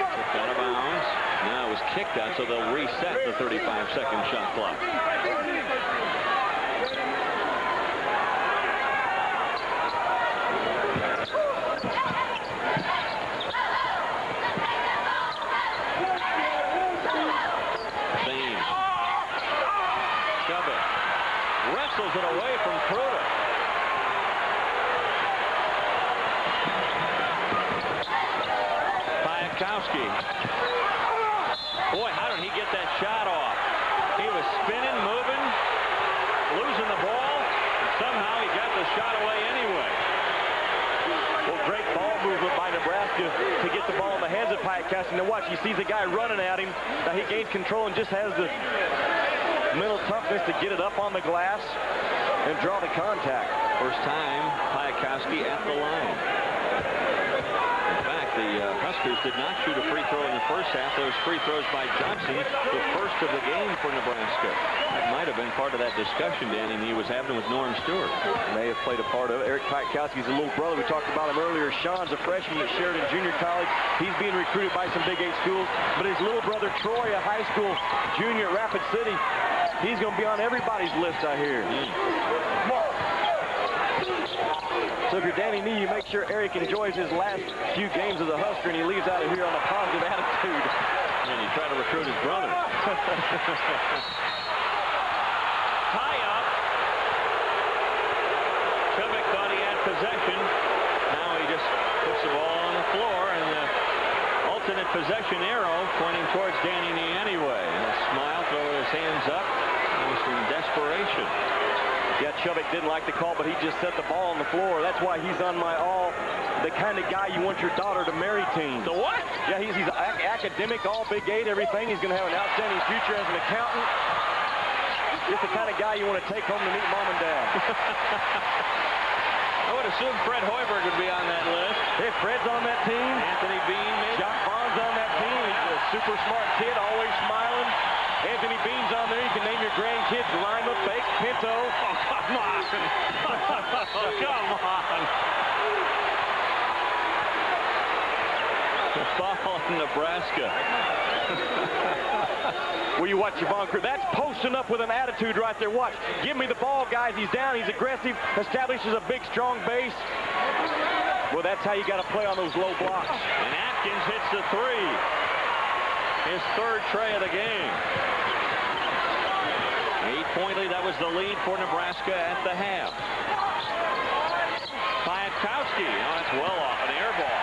Kicked out of bounds. Now it was kicked out, so they'll reset the 35-second shot clock. Wrestles it away from Kruder. Piatkowski. Boy, how did he get that shot off? He was spinning, moving, losing the ball, and somehow he got the shot away anyway. Well, great ball movement by Nebraska to get the ball in the hands of Piatkowski. Now watch, he sees a guy running at him. Now he gains control and just has the mental toughness to get it up on the glass and draw the contact. First time Piatkowski at the line. In fact, the Huskers did not shoot a free throw in the first half. Those free throws by Johnson, the first of the game for Nebraska. That might have been part of that discussion Danny Nee was having with Norm Stewart. May have played a part of it. Eric Piatkowski's a little brother. We talked about him earlier. Sean's a freshman at Sheridan Junior College. He's being recruited by some Big 8 schools. But his little brother Troy, a high school junior at Rapid City, he's going to be on everybody's list, I hear. So if you're Danny Nee, you make sure Eric enjoys his last few games as a Husker and he leaves out of here on a positive attitude. And you try to recruit his brother. Tie up. Chubbuck thought he had possession. Now he just puts the ball on the floor, and the alternate possession arrow pointing towards Danny Nee anyway. And a smile, throw his hands up, almost in desperation. Yeah, Chubbuck didn't like the call, but he just set the ball on the floor. That's why he's on my the kind of guy you want your daughter to marry team. The what? Yeah, he's academic, all Big 8, everything. He's going to have an outstanding future as an accountant. Just the kind of guy you want to take home to meet mom and dad. I would assume Fred Hoiberg would be on that list. Hey, Fred's on that team. Anthony Bean, maybe. Jock Bond's on that team. He's a super smart kid, always smiling. Anthony Bean's on there. You can name your grandkids Lima, Fake, Pinto. Oh, come on. Come on. The foul in Nebraska. Well, you watch Javon Kruder. That's posting up with an attitude right there. Watch. Give me the ball, guys. He's down. He's aggressive. Establishes a big, strong base. Well, that's how you got to play on those low blocks. And Atkins hits the three. His third tray of the game. 8-point lead. That was the lead for Nebraska at the half. Piatkowski. Oh, that's well off an air ball.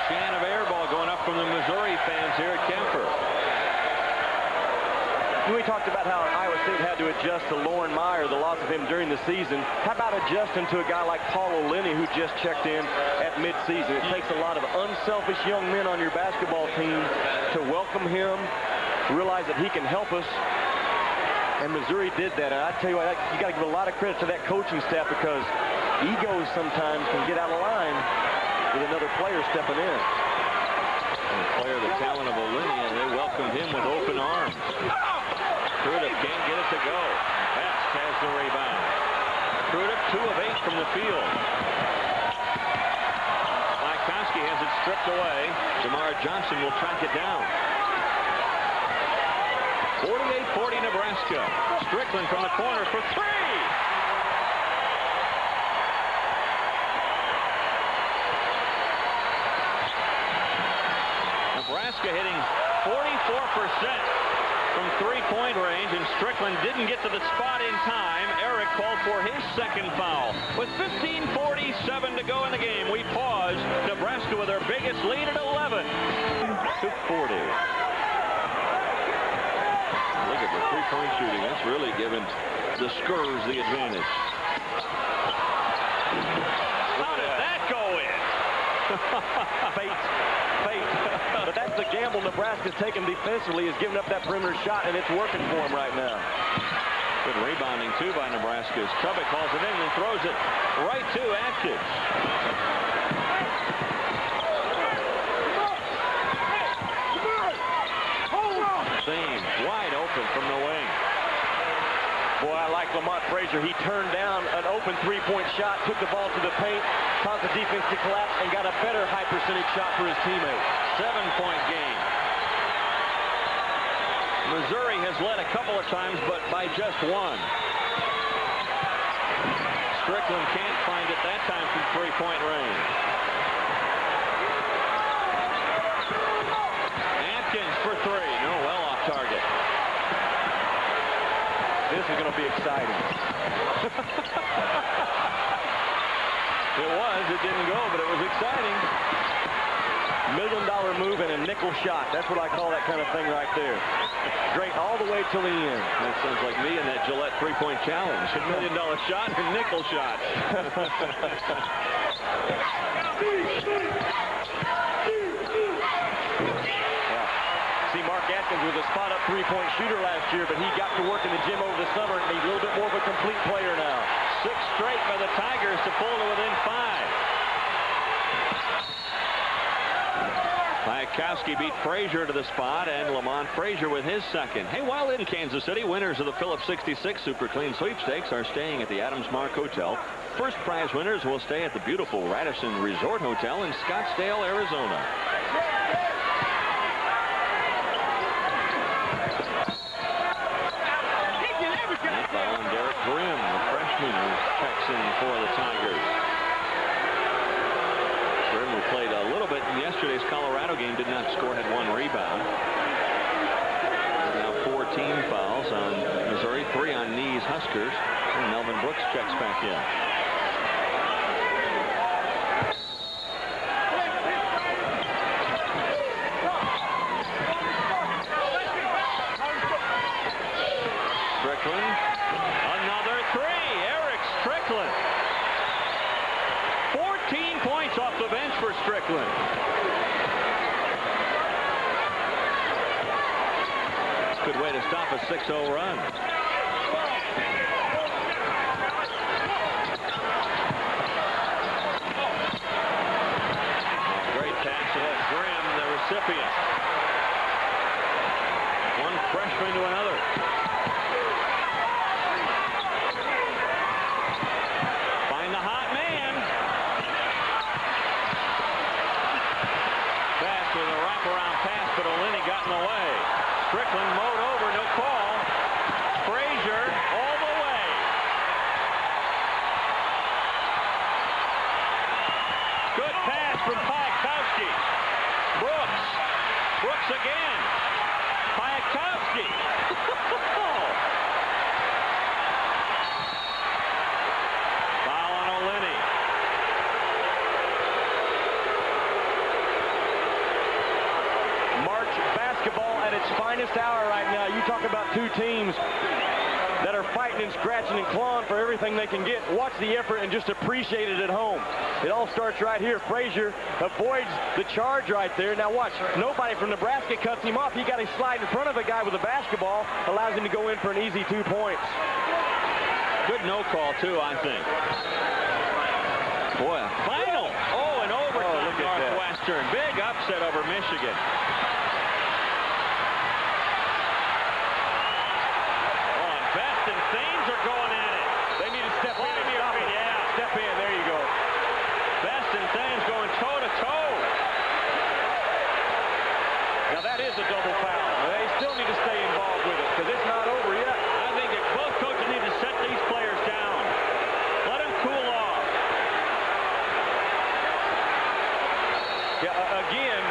Chant of air ball going up from the Missouri fans here at Kemper. We talked about how Iowa State had to adjust to Lauren Meyer, the loss of him during the season. How about adjusting to a guy like Paul O'Linney, who just checked in at midseason? It takes a lot of unselfish young men on your basketball team to welcome him, realize that he can help us. And Missouri did that. And I tell you what, you got to give a lot of credit to that coaching staff, because egos sometimes can get out of line. with another player stepping in. And player the talent of Olinia, they welcomed him with open arms. Crudup can't get it to go. Best has the rebound. Crudup 2 of 8 from the field. Koski has it stripped away. Jamar Johnson will track it down. 48-40 Nebraska. Strickland from the corner for 3. Nebraska hitting 44% from three-point range, and Strickland didn't get to the spot in time. Eric called for his second foul. With 15:47 to go in the game, we pause. Nebraska with their biggest lead at 11 to 40. Look at the three-point shooting. That's really given the Scurs the advantage. How did that go in? Fate. But that's the gamble Nebraska's taken defensively, is giving up that perimeter shot, and it's working for him right now. Good rebounding, too, by Nebraska. Chubbuck calls it in and throws it right to Atkins. Thames wide open from the wing. Boy, I like Lamont Frazier. He turned down an open three-point shot, took the ball to the paint, caused the defense to collapse, and got a better high percentage shot for his teammate. 7-point game. Missouri has led a couple of times, but by just 1. Strickland can't find it that time from three-point range. Atkins for 3. No, well off target. This is going to be exciting. It didn't go, but it was exciting. $1 million move and a nickel shot. That's what I call that kind of thing right there. Great all the way till the end. That sounds like me in that Gillette three-point challenge. $1 million shot and nickel shot. See, Mark Atkins was a spot-up three-point shooter last year, but he got to work in the gym over the summer, and he's a little bit more of a complete player now. 6 straight by the Tigers to pull to within 5. Piatkowski beat Frazier to the spot, and Lamont Frazier with his second. Hey, while in Kansas City, winners of the Phillips 66 Super Clean Sweepstakes are staying at the Adams Mark Hotel. First prize winners will stay at the beautiful Radisson Resort Hotel in Scottsdale, Arizona. Following Derek Grimm, the freshman who checks in for the Tigers. Grimm, who played a little bit in yesterday's Colorado game, did not score, had 1 rebound. Now 14 fouls on Missouri, 3 on Knees Huskers, and Melvin Brooks checks back in. Strickland. Another 3. Eric Strickland. 14 points off the bench for Strickland. Good way to stop a 6-0 run. Great pass to Grimm, the recipient. One freshman to another. But Olini got in the way. Strickland mowed over, no call. Frazier all the way. Good pass from Piatkowski. Brooks again. Piatkowski. Foul on Olini. Basketball at its finest hour right now. You talk about two teams that are fighting and scratching and clawing for everything they can get. Watch the effort and just appreciate it at home. It all starts right here. Frazier avoids the charge right there. Now watch, nobody from Nebraska cuts him off. He got a slide in front of a guy with a basketball, allows him to go in for an easy 2 points. Good no call too, I think. Boy, a final. Oh, and overtime. Look at Northwestern. Big upset over Michigan. Best and Thames are going at it. They need to step in. Yeah. Step in. There you go. Best and Thames going toe-to-toe. Now that is a double foul. They still need to stay involved with it because it's not over yet. I think that both coaches need to set these players down. Let them cool off. Yeah, again,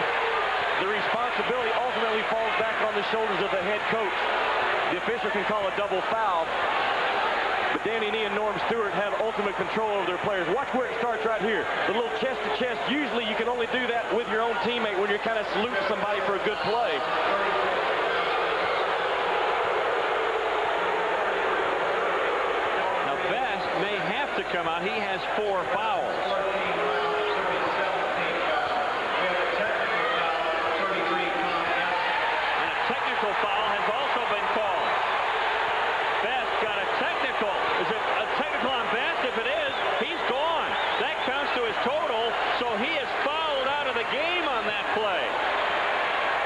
the responsibility ultimately falls back on the shoulders of the head coach. The official can call a double foul, but Danny Nee and Norm Stewart have ultimate control over their players. Watch where it starts right here. The little chest-to-chest. Usually you can only do that with your own teammate when you're kind of saluting somebody for a good play. Now Best may have to come out. He has 4 fouls. And a technical foul has also been called. Best got a technical. Is it a technical on Best? If it is, he's gone. That counts to his total, so he is fouled out of the game on that play.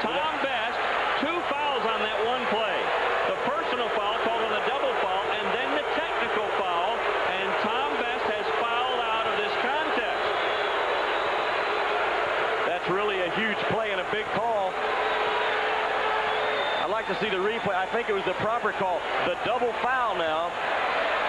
Tom Best, 2 fouls on that one play. The personal foul called on the double foul, and then the technical foul, and Tom Best has fouled out of this contest. That's really a huge play and a big call. I'd like to see the replay. I think it was the proper call. The double foul now.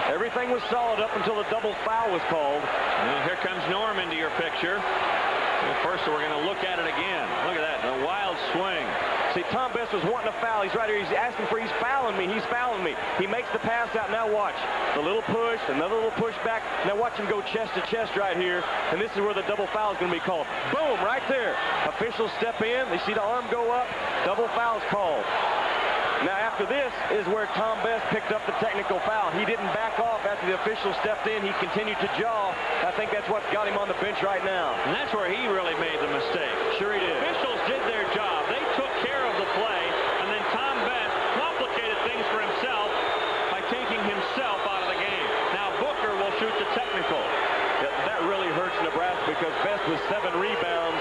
Everything was solid up until the double foul was called. Well, here comes Norm into your picture. Well, first, we're going to look at it again. Look at that, a wild swing. See, Tom Best was wanting a foul. He's right here. He's asking for, he's fouling me. He's fouling me. He makes the pass out. Now watch. The little push, another little push back. Now watch him go chest to chest right here. And this is where the double foul is going to be called. Boom, right there. Officials step in. They see the arm go up. Double foul's called. Now after this is where Tom Best picked up the technical foul. He didn't back off after the official stepped in. He continued to jaw. I think that's what's got him on the bench right now. And that's where he really made the mistake. Sure he did. Officials did their job. They took care of the play, and then Tom Best complicated things for himself by taking himself out of the game. Now Booker will shoot the technical. Yeah, that really hurts Nebraska because Best with 7 rebounds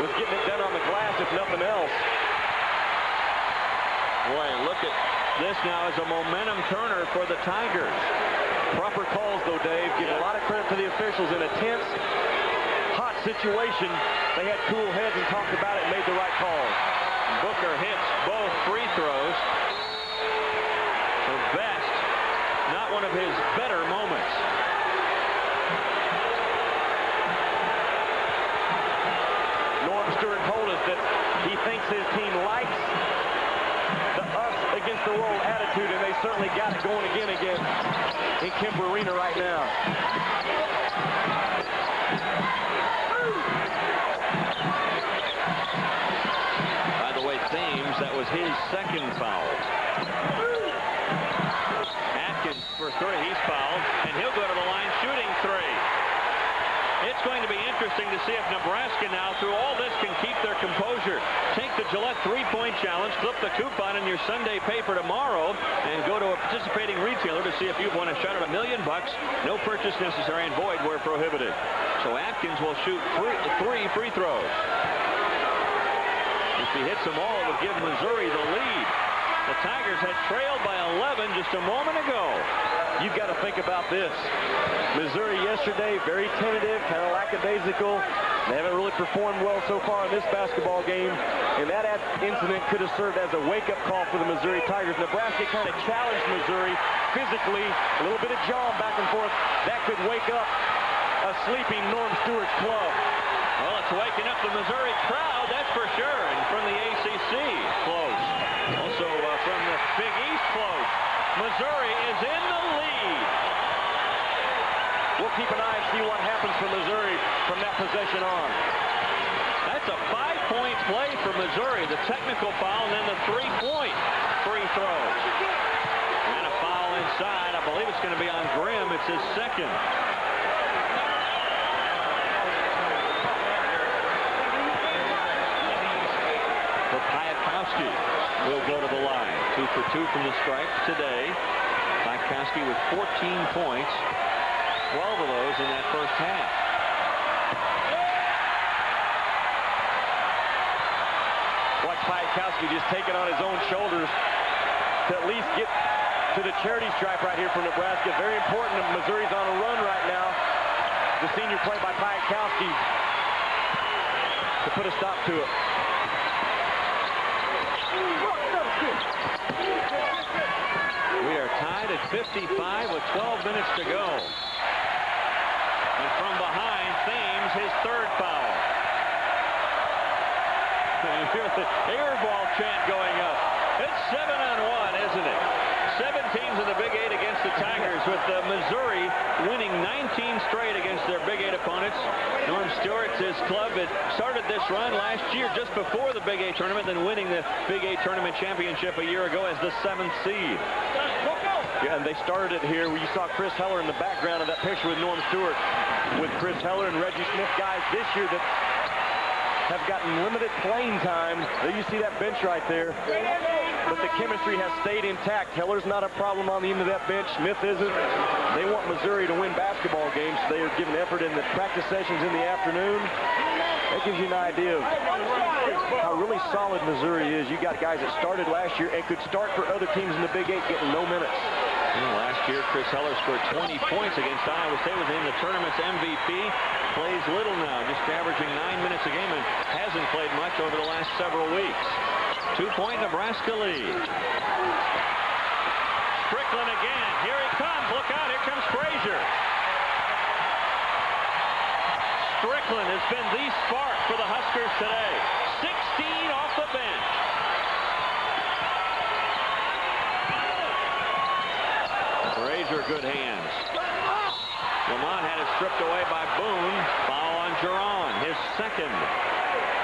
was getting it done on the glass if nothing else. Boy, look at this now as a momentum turner for the Tigers. Proper calls, though, Dave. Give a lot of credit to the officials. In a tense, hot situation, they had cool heads and talked about it and made the right calls. Booker hits both free throws. For Best, not one of his better moments. Norm Stewart told us that he thinks his team likes the us against the world attitude, and they certainly got it going again in Kemper Arena right now. By the way, Thames, that was his second foul. Atkins for 3, he's fouled, and he'll go to the line shooting 3. It's going to be interesting to see if Nebraska now, through all this, can keep their composure. Take the Gillette 3-point challenge, flip the coupon in your Sunday paper tomorrow, and go to a participating retailer to see if you've won a shot at $1 million. No purchase necessary and void where prohibited. So Atkins will shoot 3 free throws. If he hits them all, it would give Missouri the lead. The Tigers had trailed by 11 just a moment ago. You've got to think about this. Missouri yesterday, very tentative, kind of lackadaisical. They haven't really performed well so far in this basketball game. And that incident could have served as a wake-up call for the Missouri Tigers. Nebraska kind of challenged Missouri physically. A little bit of jawing back and forth. That could wake up a sleeping Norm Stewart's club. Well, it's waking up the Missouri crowd, that's for sure. And from the ACC, close. Also from the Big East, close. Missouri is in the lead. We'll keep an eye and see what happens for Missouri from that possession on. That's a 5-point play for Missouri. The technical foul and then the 3-point free throw. And a foul inside. I believe it's going to be on Grimm. It's his second. Piatkowski will go to the line. 2 for 2 from the stripe today. Piatkowski with 14 points. 12 of those in that first half. Piatkowski just taking on his own shoulders to at least get to the charity stripe right here for Nebraska. Very important that Missouri's on a run right now. The senior play by Piatkowski to put a stop to it. We are tied at 55 with 12 minutes to go. And from behind, Thames, his third foul. And you hear the air ball chant going up. It's 7-on-1, isn't it? 7 teams in the Big 8 against the Tigers, with Missouri winning 19 straight against their Big 8 opponents. Norm Stewart's his club had started this run last year just before the Big 8 tournament, then winning the Big 8 tournament championship a year ago as the 7th seed. Yeah, and they started it here where you saw Chris Heller in the background of that picture with Norm Stewart, with Chris Heller and Reggie Smith, guys this year that have gotten limited playing time. There you see that bench right there. But the chemistry has stayed intact. Heller's not a problem on the end of that bench. Smith isn't. They want Missouri to win basketball games. So they are giving effort in the practice sessions in the afternoon. That gives you an idea of how really solid Missouri is. You got guys that started last year and could start for other teams in the Big 8 getting no minutes. Last year, Chris Heller scored 20 points against Iowa State, was named the tournament's MVP. Plays little now, just averaging 9 minutes a game, and hasn't played much over the last several weeks. 2-point Nebraska lead. Strickland again. Here he comes. Look out. Here comes Frazier. Strickland has been the spark for the Huskers today. 16 off the bench. Frazier, good hands. Lamont had it stripped away by Boone. Foul on Giron, his second.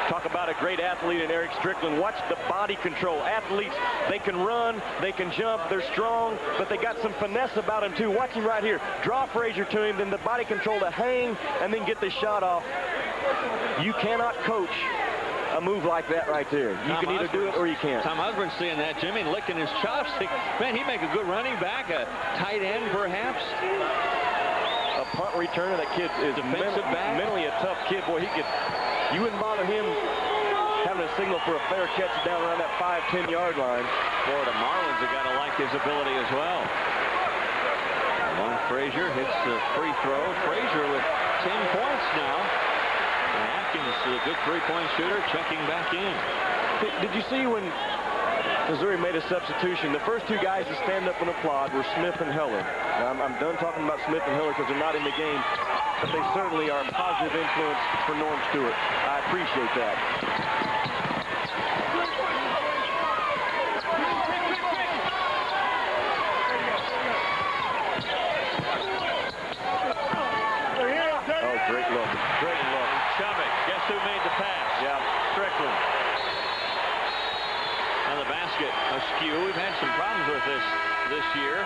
Talk about a great athlete in Eric Strickland. Watch the body control. Athletes, they can run, they can jump, they're strong, but they got some finesse about them too. Watch him right here. Draw Frazier to him, then the body control to hang, and then get the shot off. You cannot coach a move like that right there. You can either do it or you can't. Tom Osborne's seeing that, Jimmy, and licking his chops. Man, he'd make a good running back, a tight end perhaps. A punt returner. That kid is mentally a tough kid. Boy, you wouldn't bother him having a signal for a fair catch down around that 5-10 yard line. Florida Marlins have got to like his ability as well. Long Frazier hits the free throw. Frazier with 10 points now. And Atkins, a good three-point shooter, checking back in. Did you see when Missouri made a substitution? The first two guys to stand up and applaud were Smith and Heller. Now, I'm done talking about Smith and Heller because they're not in the game, but they certainly are a positive influence for Norm Stewart. I appreciate that. Oh, great look. Great look. Chubbuck, guess who made the pass? Yeah, Strickland. And the basket askew. We've had some problems with this year.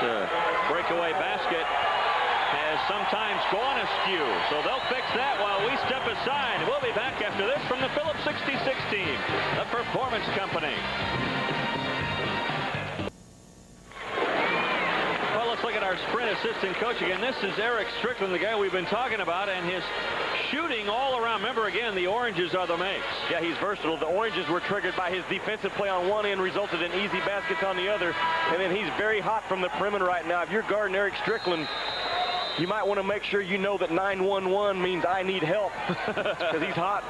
The breakaway basket has sometimes gone askew, so they'll fix that while we step aside. We'll be back after this from the Phillips 66 team, the Performance Company. Well, let's look at our sprint assistant coach again. This is Eric Strickland, the guy we've been talking about, and his shooting all around. Remember, again, the oranges are the makes. Yeah, he's versatile. The oranges were triggered by his defensive play on one end, resulted in easy baskets on the other, and then he's very hot from the perimeter right now. If you're guarding Eric Strickland, you might want to make sure you know that 911 means I need help, because he's hot.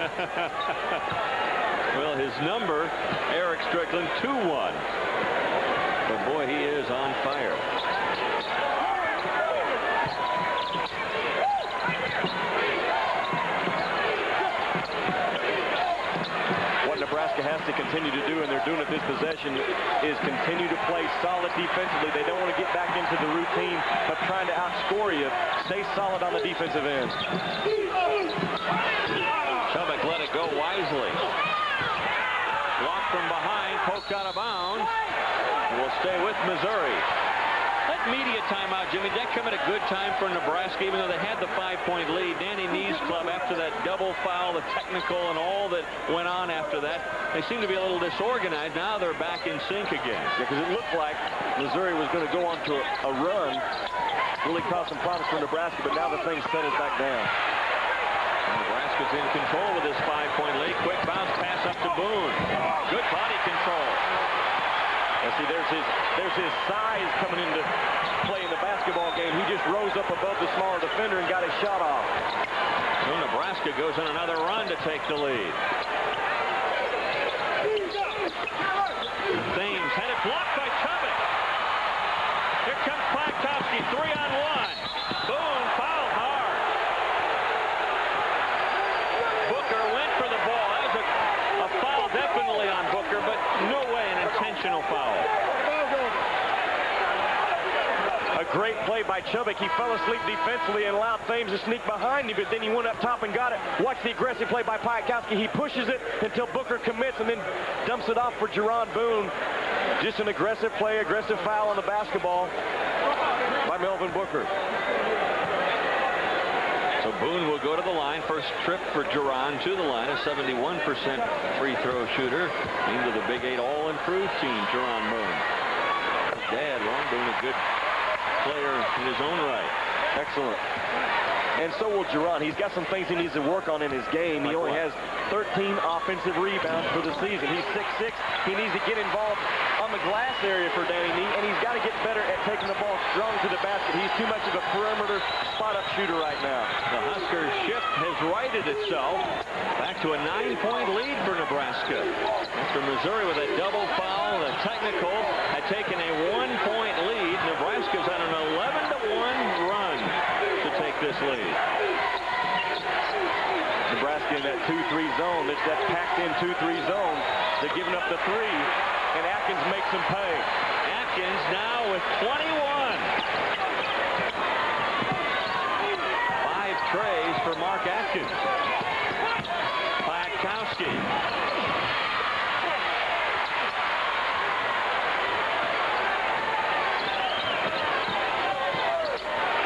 Well, his number, Eric Strickland, 2-1. But boy, he is on fire. Nebraska has to continue to do, and they're doing it this possession, is continue to play solid defensively. They don't want to get back into the routine of trying to outscore you. Stay solid on the defensive end. Chubbuck let it go wisely. Blocked from behind, poked out of bounds. Will stay with Missouri. That media timeout, Jimmy, that come at a good time for Nebraska, even though they had the 5-point lead. Danny Nee's club, after that double foul, the technical, and all that went on after that, they seem to be a little disorganized. Now they're back in sync again. Yeah, because it looked like Missouri was going to go on to a run, really cause some problems for Nebraska, but now the thing settles back down. And Nebraska Nebraska's in control with this 5-point lead. Quick bounce pass up to Boone. Good body control. See, there's his size coming into play in the basketball game. He just rose up above the smaller defender and got his shot off. So Nebraska goes on another run to take the lead. Thames had it blocked by Chubbuck. Here comes Kwiatkowski, 3-on-1. Boone fouled hard. Booker went for the ball. That was a foul definitely on Booker, but no way an intentional foul. A great play by Chubbuck. He fell asleep defensively and allowed Thames to sneak behind him, but then he went up top and got it. Watch the aggressive play by Kwiatkowski. He pushes it until Booker commits and then dumps it off for Jerron Boone. Just an aggressive play, aggressive foul on the basketball by Melvin Booker. So Boone will go to the line. First trip for Jerron to the line. A 71% free throw shooter. Into the Big 8 all-improved team, Jerron Boone. Dad, Ron Boone, a good player in his own right. Excellent. And so will Jerron. He's got some things he needs to work on in his game. He only has 13 offensive rebounds for the season. He's 6'6". He needs to get involved on the glass area for Danny Nee, and he's got to get better at taking the ball strong to the basket. He's too much of a perimeter spot-up shooter right now. The Huskers shift has righted itself. Back to a 9-point lead for Nebraska. After Missouri with a double foul, the technical had taken a 1-point lead. Nebraska's on an 11-1 run to take this lead. Nebraska in that 2-3 zone. That's that packed-in 2-3 zone. They're giving up the 3, and Atkins makes them pay. Atkins now with 21. 5 trays for Mark Atkins. Kwiatkowski.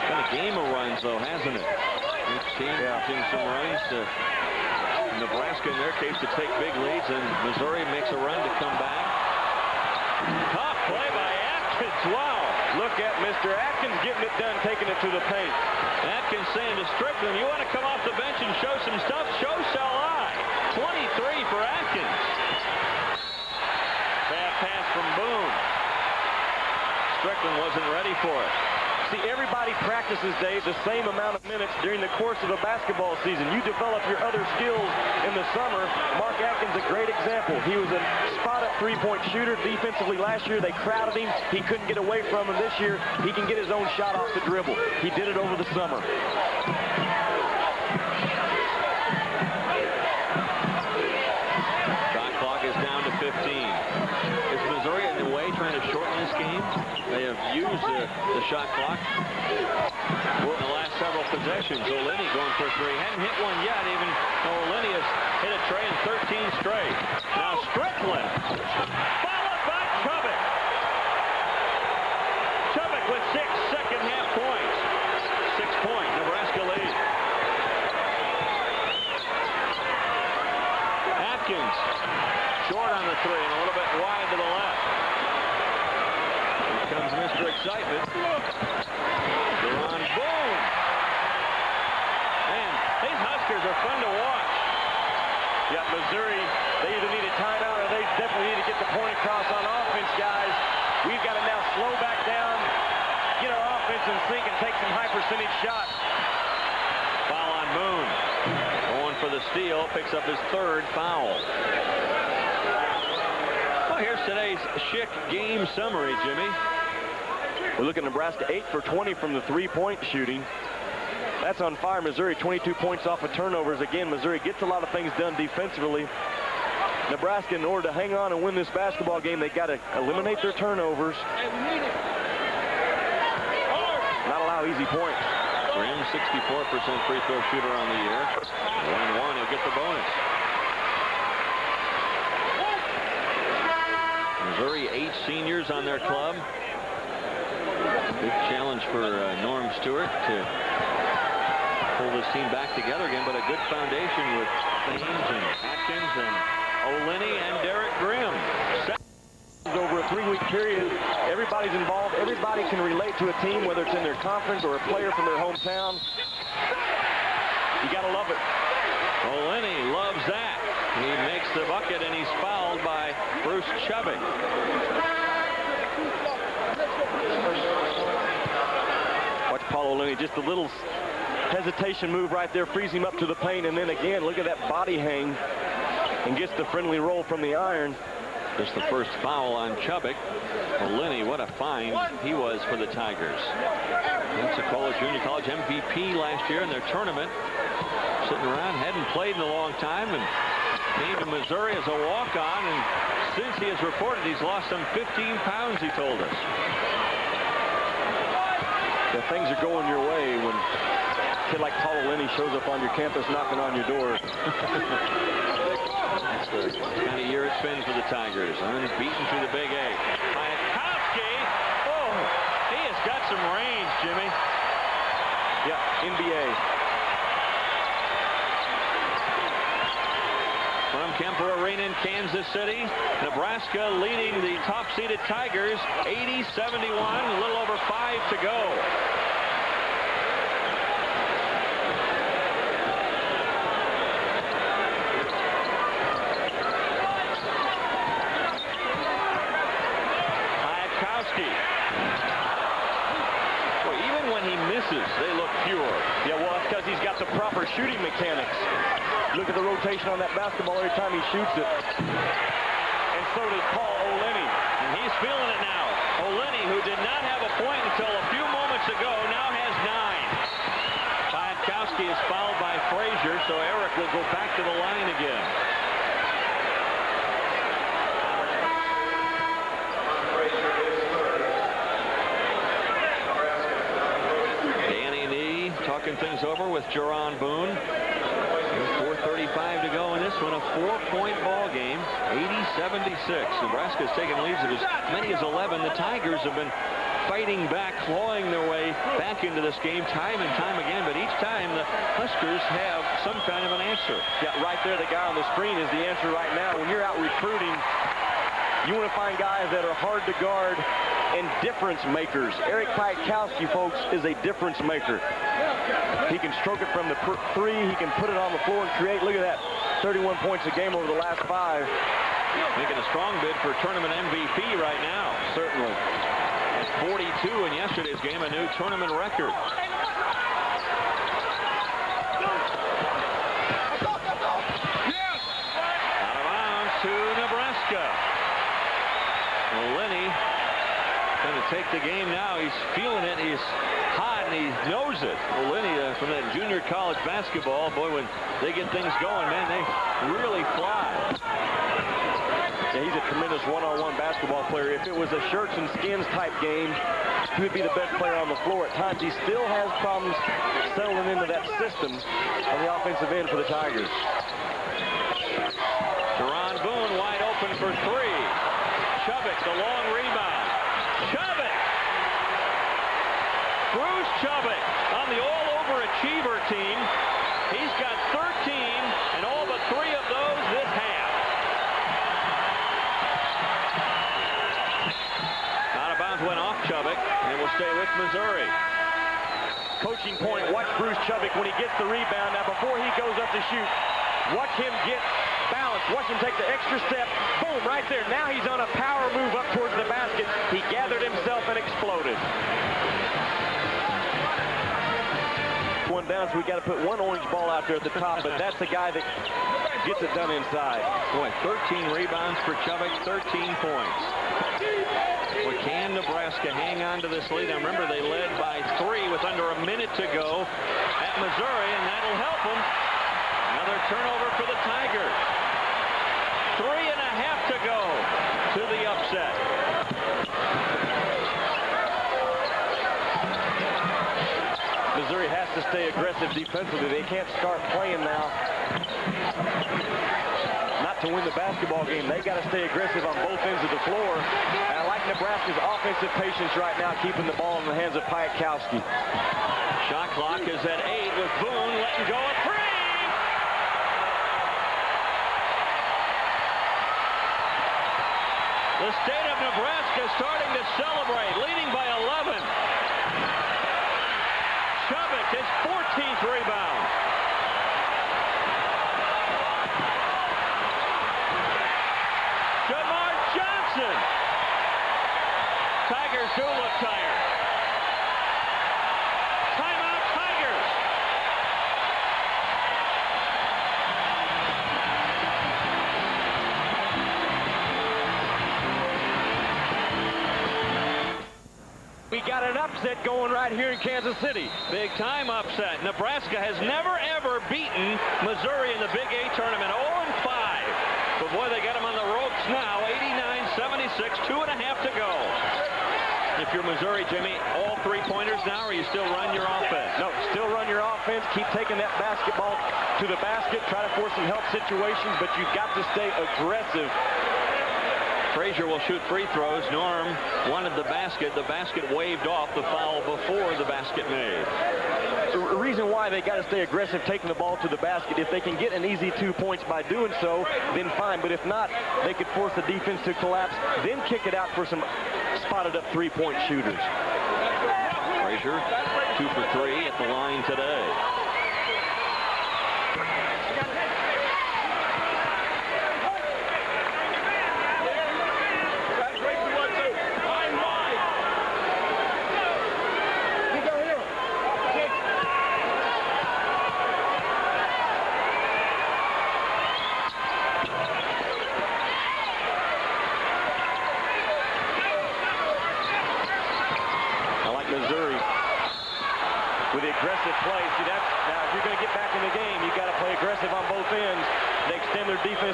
Been a game of runs, though, hasn't it? Each team using some runs to Nebraska, in their case, to take big leads, and Missouri makes a run to come back. Tough play by Atkins. Wow. Look at Mr. Atkins getting it done, taking it to the paint. Atkins saying to Strickland, you want to come off the bench and show some stuff? Show shall I. 23 for Atkins. Bad pass from Boone. Strickland wasn't ready for it. See, everybody practices, Dave, the same amount of minutes during the course of the basketball season. You develop your other skills in the summer. Mark Atkins, a great example. He was a spot-up three-point shooter. Defensively last year, they crowded him. He couldn't get away from him. This year, he can get his own shot off the dribble. He did it over the summer. Shot clock is down to 15. Is Missouri in a way trying to shorten this game? They have used the shot clock in the last several possessions. Oleni going for 3. Hadn't hit one yet, even though Oleni has hit a tray in 13 straight. Now Strickland, followed by Chubbuck. Chubbuck with 6 second-half points. 6-point Nebraska lead. Atkins, short on the 3 and a little bit wide to the left. Here comes Mr. Excitement. Jerron Boone. Man, these Huskers are fun to watch. Yeah, Missouri, they either need a timeout or they definitely need to get the point across on offense, guys. We've got to now slow back down, get our offense in sync, and take some high-percentage shots. Foul on Boone. Going for the steal, picks up his 3rd foul. Well, here's today's Schick game summary, Jimmy. We look at Nebraska 8 for 20 from the three-point shooting. That's on fire. Missouri 22 points off of turnovers. Again, Missouri gets a lot of things done defensively. Nebraska, in order to hang on and win this basketball game, they got to eliminate their turnovers. Not allow easy points. Graham, 64% free throw shooter on the year. 1-1, he'll get the bonus. Missouri, 8 seniors on their club. Big challenge for Norm Stewart to pull this team back together again, but a good foundation with Thames and Atkins and Oleni and Derek Grimm. Over a 3-week period, everybody's involved. Everybody can relate to a team, whether it's in their conference or a player from their hometown. You got to love it. Oleni loves that. He makes the bucket, and he's fouled by Bruce Chubbuck. Watch Paul Oleni, just a little hesitation move right there, frees him up to the paint, and then again, look at that body hang, and gets the friendly roll from the iron. Just the first foul on Chubbuck. Oleni, what a find he was for the Tigers. Pensacola Junior College MVP last year in their tournament. Sitting around, hadn't played in a long time, and came to Missouri as a walk-on, and since he has reported he's lost some 15 pounds, he told us. The things are going your way when a kid like Paul Oleni shows up on your campus knocking on your door. That's the kind of year it's been for the Tigers. Unbeaten through the Big A. Kwiatkowski, oh, he has got some range, Jimmy. Yeah, NBA. From Kemper Arena in Kansas City, Nebraska leading the top-seeded Tigers 80-71, a little over 5 to go. Kwiatkowski. Boy, even when he misses, they look pure. Yeah, well, that's because he's got the proper shooting mechanics. Look at the rotation on that basketball every time he shoots it. And so does Paul Oleni. And he's feeling it now. Oleni, who did not have a point until a few moments ago, now has 9. Kwiatkowski is fouled by Frazier, so Eric will go back to the line again. Danny Nee talking things over with Jerron Boone. 4:35 to go in this one, a 4-point ball game, 80-76. Nebraska's taken leads of as many as 11. The Tigers have been fighting back, clawing their way back into this game time and time again, but each time the Huskers have some kind of an answer. Yeah, right there, the guy on the screen is the answer right now. When you're out recruiting, you want to find guys that are hard to guard and difference makers. Eric Kwiatkowski, folks, is a difference maker. He can stroke it from the 3. He can put it on the floor and create. Look at that, 31 points a game over the last 5. Making a strong bid for tournament MVP right now. Certainly. 42 in yesterday's game, a new tournament record. Out of bounds to Nebraska. Oleni going to take the game now. He's feeling it. He's hot, and he knows it. Oleni from that junior college basketball, boy, when they get things going, man, they really fly. Yeah, he's a tremendous one-on-one basketball player. If it was a shirts and skins type game, he would be the best player on the floor. At times, he still has problems settling into that system on the offensive end for the Tigers. Jerron Boone wide open for 3. Chubbuck, the long rebound. Chubbuck! Bruce Chubbuck on the all-over-achiever team. He's got 13, and all but 3 of those this half. Out of bounds went off Chubbuck, and will stay with Missouri. Coaching point, watch Bruce Chubbuck when he gets the rebound. Now, before he goes up to shoot, watch him get balance. Watch him take the extra step. Boom, right there. Now he's on a power move up towards the basket. He gathered himself and exploded. One down, so we got to put one orange ball out there at the top, but that's the guy that gets it done inside. Boy, 13 rebounds for Chubbuck, 13 points. Well, can Nebraska hang on to this lead? Now, remember, they led by 3 with under a minute to go at Missouri, and that'll help them. Another turnover for the Tigers. 3.5 to go to the upset. Missouri has to stay aggressive defensively. They can't start playing now. Not to win the basketball game. They got to stay aggressive on both ends of the floor. And I like Nebraska's offensive patience right now, keeping the ball in the hands of Kwiatkowski. Shot clock is at 8 with Boone letting go at 3. The state of Nebraska starting to celebrate, leading by 11. Chubbuck, his 14th rebound. upset going right here in Kansas City. Big time upset. Nebraska has never ever beaten Missouri in the Big A tournament. 0-5. But boy, they got them on the ropes now. 89-76, 2.5 to go. If you're Missouri, Jimmy, all three-pointers now, or you still run your offense? No, still run your offense. Keep taking that basketball to the basket. Try to force some help situations, but you've got to stay aggressive. Frazier will shoot free throws. Norm wanted the basket. The basket waved off the foul before the basket made. The reason why they got to stay aggressive taking the ball to the basket, if they can get an easy 2 points by doing so, then fine. But if not, they could force the defense to collapse, then kick it out for some spotted up three-point shooters. Frazier 2 for 3 at the line today.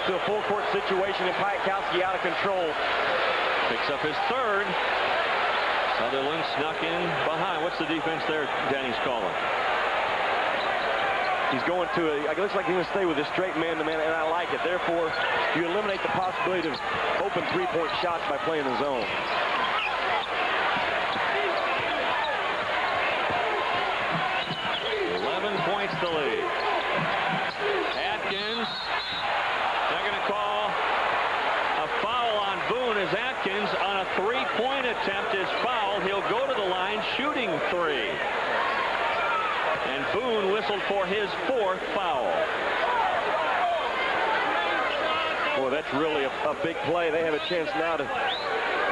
To a full court situation, and Piatkowski out of control. Picks up his third. Sutherland snuck in behind. What's the defense there Danny's calling? He's going to it looks like he's going to stay with a straight man-to-man, and I like it. Therefore, you eliminate the possibility of open three-point shots by playing the zone. Points to lead. Atkins. They're going to call a foul on Boone as Atkins on a three-point attempt is fouled. He'll go to the line shooting three. And Boone whistled for his fourth foul. Boy, that's really a big play. They have a chance now to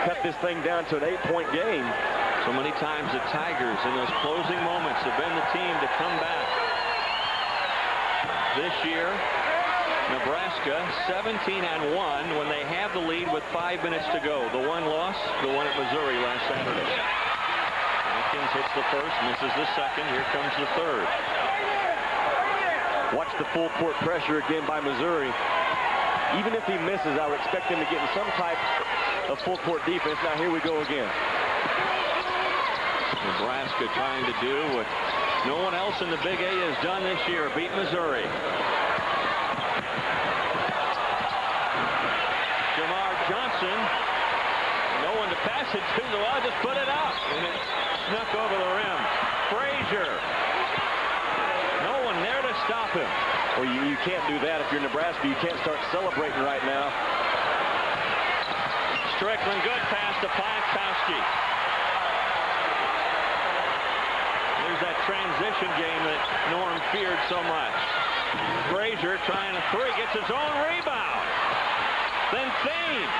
cut this thing down to an 8-point game. So many times the Tigers in those closing moments have been the team to come back. This year, Nebraska 17-1 when they have the lead with 5 minutes to go. The one loss, the one at Missouri last Saturday. Atkins hits the first, misses the second. Here comes the third. Watch the full court pressure again by Missouri. Even if he misses, I would expect him to get in some type of full court defense. Now here we go again. Nebraska trying to do what no one else in the Big A has done this year, beat Missouri. Jamar Johnson, no one to pass it to, so I'll just put it up. And it snuck over the rim. Frazier, no one there to stop him. Well, you can't do that if you're Nebraska. You can't start celebrating right now. Strickland, good pass to Piatkowski. That transition game that Norm feared so much. Frazier trying a three, gets his own rebound. Then Thames.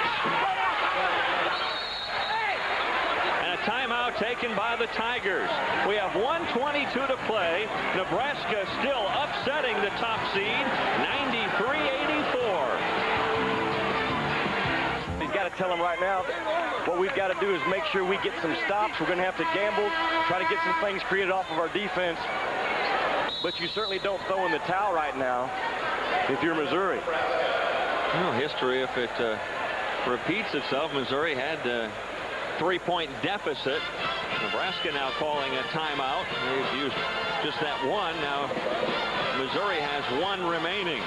And a timeout taken by the Tigers. We have 1:22 to play. Nebraska still upsetting the top seed, 93-84. He's got to tell him right now that what we've got to do is make sure we get some stops. We're going to have to gamble, try to get some things created off of our defense. But you certainly don't throw in the towel right now if you're Missouri. Well, history, if it repeats itself, Missouri had a 3-point deficit. Nebraska now calling a timeout. They've used just that one. Now Missouri has one remaining.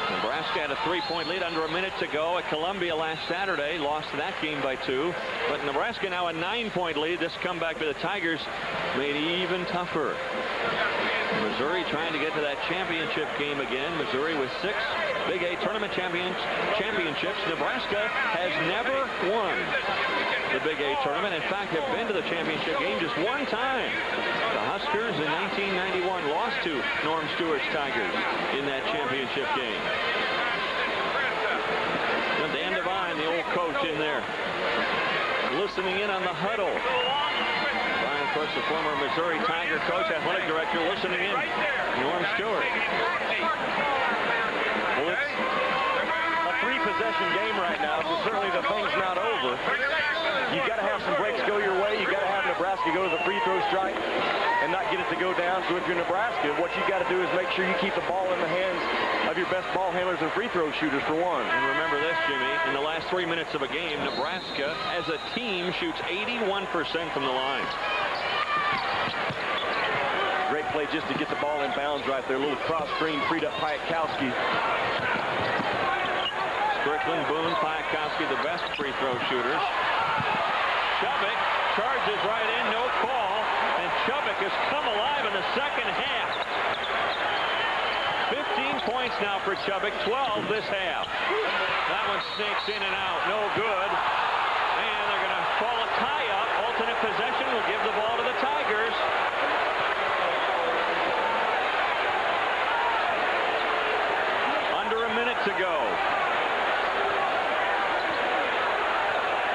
Nebraska had a 3-point lead under a minute to go at Columbia last Saturday. Lost that game by 2. But Nebraska now a 9-point lead. This comeback by the Tigers made even tougher. Missouri trying to get to that championship game again. Missouri with 6 Big A tournament championships. Nebraska has never won the Big A tournament. In fact, have been to the championship game just one time. The Huskers in 1991 lost to Norm Stewart's Tigers in that championship game. And Dan Devine, the old coach, in there, listening in on the huddle. Brian Crooks, the former Missouri Tiger coach, athletic director, listening in. Norm Stewart. Well, it's a 3 possession game right now, so certainly the thing's not over. You've got to have some breaks go your way. You've got to have Nebraska go to the free throw strike and not get it to go down. So if you're Nebraska, what you got to do is make sure you keep the ball in the hands of your best ball handlers and free throw shooters for one. And remember this, Jimmy, in the last 3 minutes of a game, Nebraska as a team shoots 81% from the line. Great play just to get the ball in bounds right there. A little cross screen freed up Piatkowski. Strickland, Boone, Piatkowski, the best free throw shooters. Chubbuck charges right in, no call, and Chubbuck has come alive in the second half. 15 points now for Chubbuck, 12 this half. That one snakes in and out, no good. And they're going to call a tie-up. Alternate possession will give the ball to the Tigers. Under a minute to go.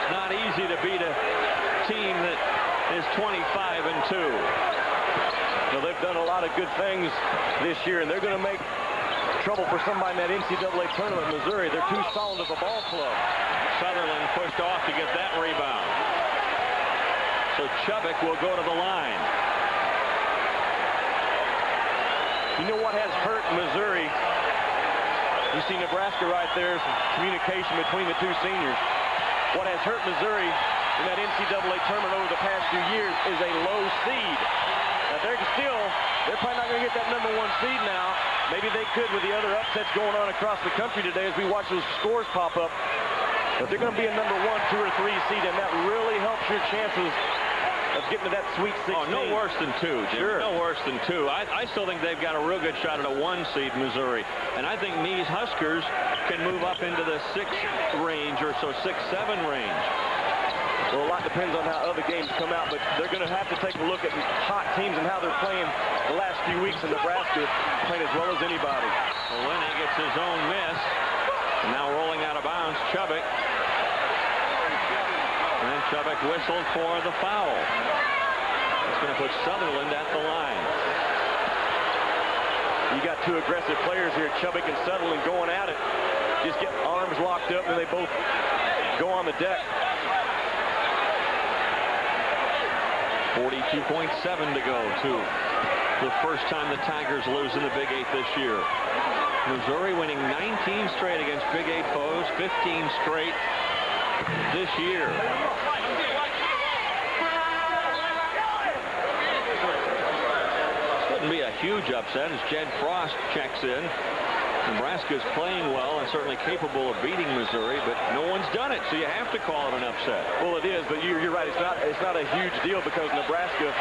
It's not easy to beat a team that is 25-2. Well, they've done a lot of good things this year, and they're going to make trouble for somebody in that NCAA tournament in Missouri. They're too solid of a ball club. Sutherland pushed off to get that rebound. So Chubbuck will go to the line. You know what has hurt Missouri? You see Nebraska right there, some communication between the two seniors. What has hurt Missouri in that NCAA tournament over the past few years is a low seed. Now they're probably not going to get that #1 seed now. Maybe they could with the other upsets going on across the country today as we watch those scores pop up. But they're going to be a #1, 2, or 3 seed, and that really helps your chances of getting to that Sweet 16. Oh, no worse than 2, Jim. Sure. No worse than 2. I still think they've got a real good shot at a 1 seed, Missouri. And I think Mee's Huskers can move up into the 6 range or so, 6-7 range. Well, a lot depends on how other games come out, but they're going to have to take a look at hot teams and how they're playing the last few weeks in Nebraska, playing as well as anybody. Well, Lenny gets his own miss. And now rolling out of bounds, Chubbuck. And Chubbuck whistled for the foul. It's going to put Sutherland at the line. You got two aggressive players here, Chubbuck and Sutherland, going at it. Just get arms locked up, and they both go on the deck. 42.7 to go, too. The first time the Tigers lose in the Big 8 this year. Missouri winning 19 straight against Big 8 foes, 15 straight this year. This wouldn't be a huge upset as Jed Frost checks in. Nebraska's playing well and certainly capable of beating Missouri, but no one's done it, so you have to call it an upset. Well, it is, but you're right. It's not a huge deal because Nebraska,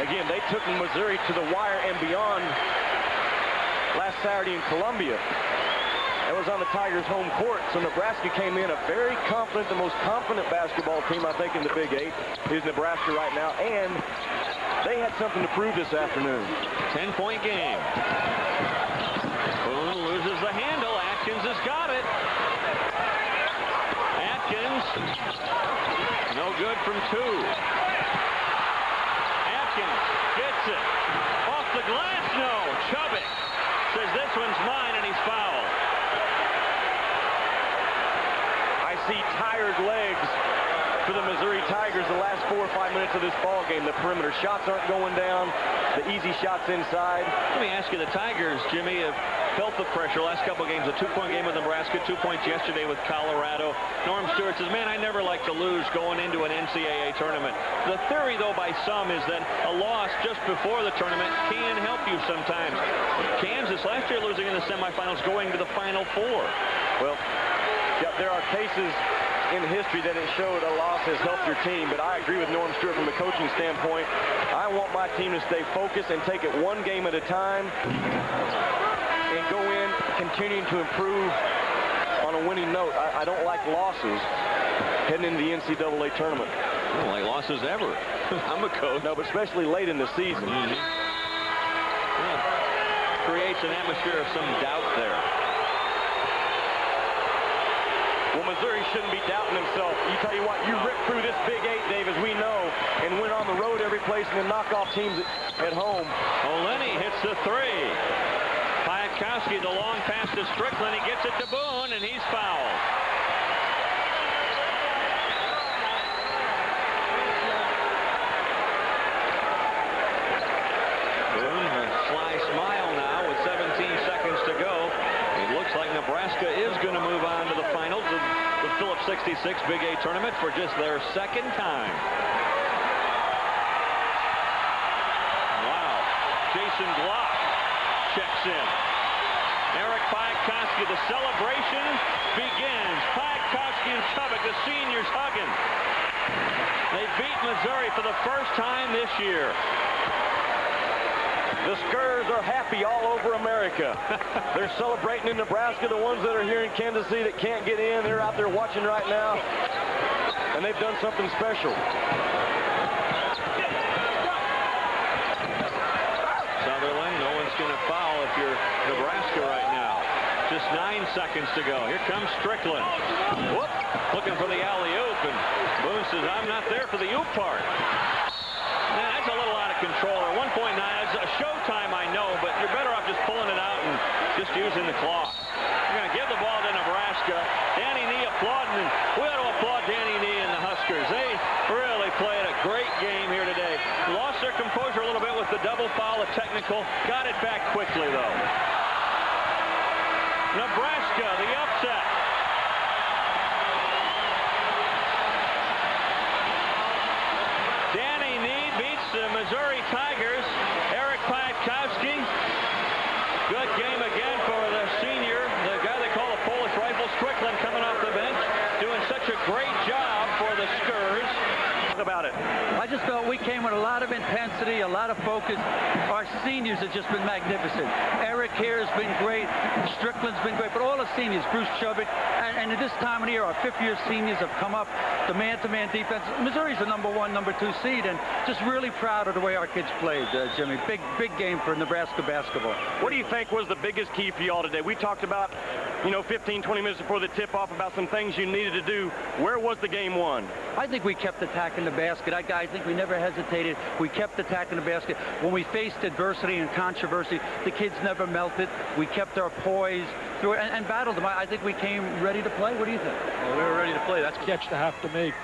again, they took Missouri to the wire and beyond last Saturday in Columbia. That was on the Tigers' home court, so Nebraska came in a very confident, the most confident basketball team, I think, in the Big 8 is Nebraska right now, and they had something to prove this afternoon. 10-point game. Boone loses the handle. Atkins has got it. Atkins, no good from 2. Atkins gets it. Off the glass, no. Chubbuck says this one's mine, and he's fouled. I see tired legs for the Missouri Tigers the last 4 or 5 minutes of this ball game. The perimeter shots aren't going down. The easy shots inside. Let me ask you, the Tigers, Jimmy, have felt the pressure last couple of games. A 2-point game with Nebraska, 2 points yesterday with Colorado. Norm Stewart says, man, I never like to lose going into an NCAA tournament. The theory, though, by some is that a loss just before the tournament can help you sometimes. Kansas last year losing in the semifinals, going to the Final Four. Well, yeah, there are cases in history that it showed a loss has helped your team, but I agree with Norm Stewart from a coaching standpoint. I want my team to stay focused and take it one game at a time and go in continuing to improve on a winning note. I don't like losses heading into the NCAA tournament. I don't like losses ever. I'm a coach. No, but especially late in the season. Yeah. Creates an atmosphere of some doubt there. Well, Missouri shouldn't be doubting himself. You tell you what, you rip through this Big 8, Dave, as we know, and win on the road every place and then knock off teams at home. Lenny hits the 3. Kwiatkowski, the long pass to Strickland. He gets it to Boone, and he's fouled. Boone, a sly smile now with 17 seconds to go. It looks like Nebraska is going to move on to the finals of the Phillips 66 Big 8 tournament for just their second time. Wow. Jason Glock checks in. Eric Kwiatkowski, the celebration begins. Kwiatkowski and Chubbuck, the seniors hugging. They beat Missouri for the first time this year. The Skurs are happy all over America. They're celebrating in Nebraska. The ones that are here in Kansas City that can't get in, they're out there watching right now. And they've done something special. Sutherland, no one's going to foul if you're Nebraska right now. Just 9 seconds to go. Here comes Strickland. Whoop, looking for the alley-oop, and Boone says, I'm not there for the oop part. Man, that's a little out of control. At 1.9, it's a showtime, I know, but you're better off just pulling it out and just using the clock. You're going to give the ball to Nebraska. Danny Nee applauding, and we ought to applaud Danny Nee and the Huskers. They really played a great game here today. Lost their composure a little bit with the double foul, the technical. Got it back quickly, though. Nebraska, the upset. Danny Nee beats the Missouri Tigers. Eric Kwiatkowski. Good game again for the senior, the guy they call the Polish rifle, Strickland, coming off the bench, doing such a great job for the Skurs. Talk about it. I just felt we came with a lot of intensity, a lot of focus. Our seniors have just been magnificent. Eric here has been great. Strickland's been great. But all the seniors, Bruce Chubbuck, and at this time of the year, our fifth-year seniors have come up. The man-to-man defense. Missouri's the #1, #2 seed, and just really proud of the way our kids played, Jimmy. Big game for Nebraska basketball. What do you think was the biggest key for y'all today? We talked about, 15, 20 minutes before the tip-off about some things you needed to do. Where was the game won? I think we kept attacking the basket. I think we never hesitated. We kept attacking the basket. When we faced adversity and controversy, the kids never melted. We kept our poise through it and battled them. I think we came ready to play. What do you think? Well, we were ready to play. That's a catch to have to make.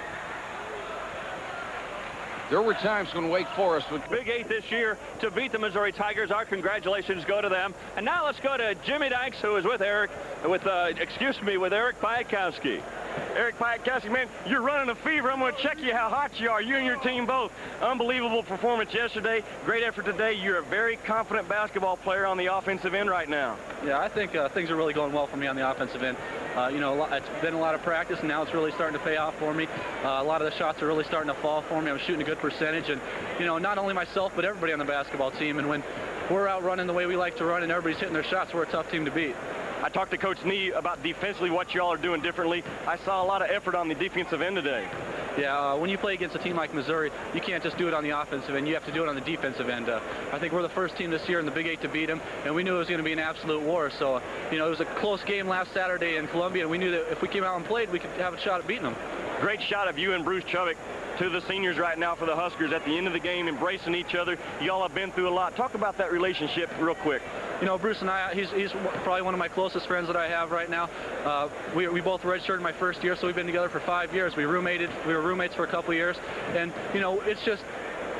There were times when Wake Forest would... Big 8 this year to beat the Missouri Tigers. Our congratulations go to them. And now let's go to Jimmy Dykes, who is with Eric Kwiatkowski. Eric Kwiatkowski, man, you're running a fever. I'm going to check you how hot you are. You and your team both. Unbelievable performance yesterday. Great effort today. You're a very confident basketball player on the offensive end right now. Yeah, I think things are really going well for me on the offensive end. It's been a lot of practice, and now it's really starting to pay off for me. A lot of the shots are really starting to fall for me. I'm shooting a good percentage, and, not only myself, but everybody on the basketball team. And when we're out running the way we like to run and everybody's hitting their shots, we're a tough team to beat. I talked to Coach Nee about defensively what y'all are doing differently. I saw a lot of effort on the defensive end today. Yeah, when you play against a team like Missouri, you can't just do it on the offensive end. You have to do it on the defensive end. I think we're the first team this year in the Big 8 to beat them, and we knew it was going to be an absolute war. So, it was a close game last Saturday in Columbia, and we knew that if we came out and played, we could have a shot at beating them. Great shot of you and Bruce Chubbuck to the seniors right now for the Huskers at the end of the game, embracing each other. Y'all have been through a lot. Talk about that relationship real quick. Bruce and I, he's probably one of my closest friends that I have right now. We both redshirted my first year, so we've been together for 5 years. We were roommates for a couple of years, and it's just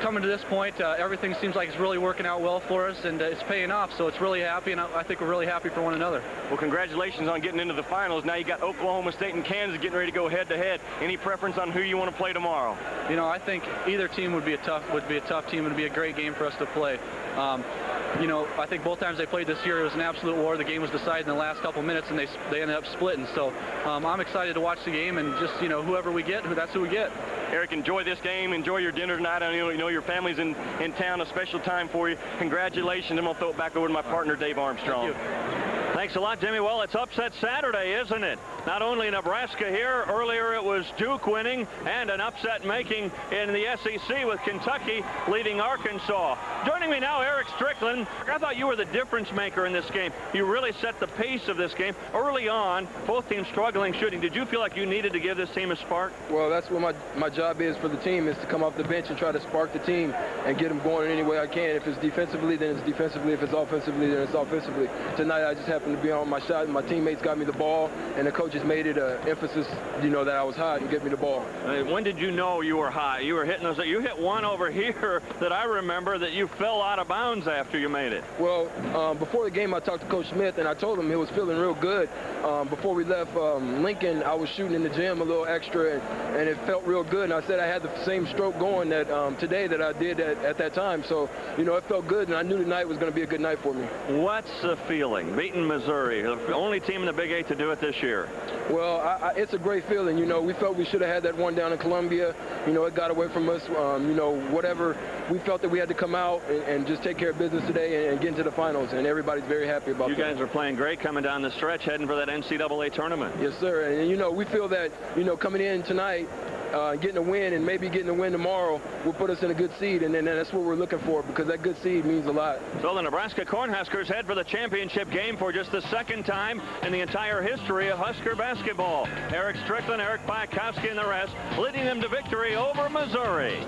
coming to this point. Everything seems like it's really working out well for us, and it's paying off. So it's really happy, and I think we're really happy for one another. Well, congratulations on getting into the finals. Now you got Oklahoma State and Kansas getting ready to go head-to-head. Any preference on who you want to play tomorrow? I think either team would be a tough team, and it'd be a great game for us to play. I think both times they played this year, it was an absolute war. The game was decided in the last couple minutes, and they ended up splitting. So I'm excited to watch the game, and just, whoever we get, that's who we get. Eric, enjoy this game. Enjoy your dinner tonight. I know your family's in town, a special time for you. Congratulations. I'm going to throw it back over to my partner, Dave Armstrong. Thank you. Thanks a lot, Jimmy. Well, it's upset Saturday, isn't it? Not only Nebraska here, earlier it was Duke winning, and an upset making in the SEC with Kentucky leading Arkansas. Joining me now, Eric Strickland. I thought you were the difference maker in this game. You really set the pace of this game early on. Both teams struggling shooting. Did you feel like you needed to give this team a spark? Well, that's what my job is for the team, is to come off the bench and try to spark the team and get them going in any way I can. If it's defensively, then it's defensively. If it's offensively, then it's offensively. Tonight, I just happened to be on my shot, and my teammates got me the ball, and the coaches made it an emphasis, that I was hot and get me the ball. When did you know you were hot? You were hitting those. You hit one over here that I remember that you fell out of bounds after you made it. Well, before the game, I talked to Coach Smith, and I told him it was feeling real good. Before we left Lincoln, I was shooting in the gym a little extra, and it felt real good. And I said I had the same stroke going that today that I did at that time. So, it felt good, and I knew tonight was going to be a good night for me. What's the feeling? Beating Missouri, the only team in the Big 8 to do it this year. Well, it's a great feeling. We felt we should have had that one down in Columbia. It got away from us. Whatever. We felt that we had to come out and just take care of business today and get into the finals, and everybody's very happy about that. You guys are playing great coming down the stretch, heading for that NCAA tournament. Yes, sir. And, we feel that, coming in tonight, getting a win and maybe getting a win tomorrow will put us in a good seed, and then that's what we're looking for, because that good seed means a lot. So the Nebraska Cornhuskers head for the championship game for just the second time in the entire history of Husker basketball. Eric Strickland, Eric Bykowski, and the rest leading them to victory over Missouri.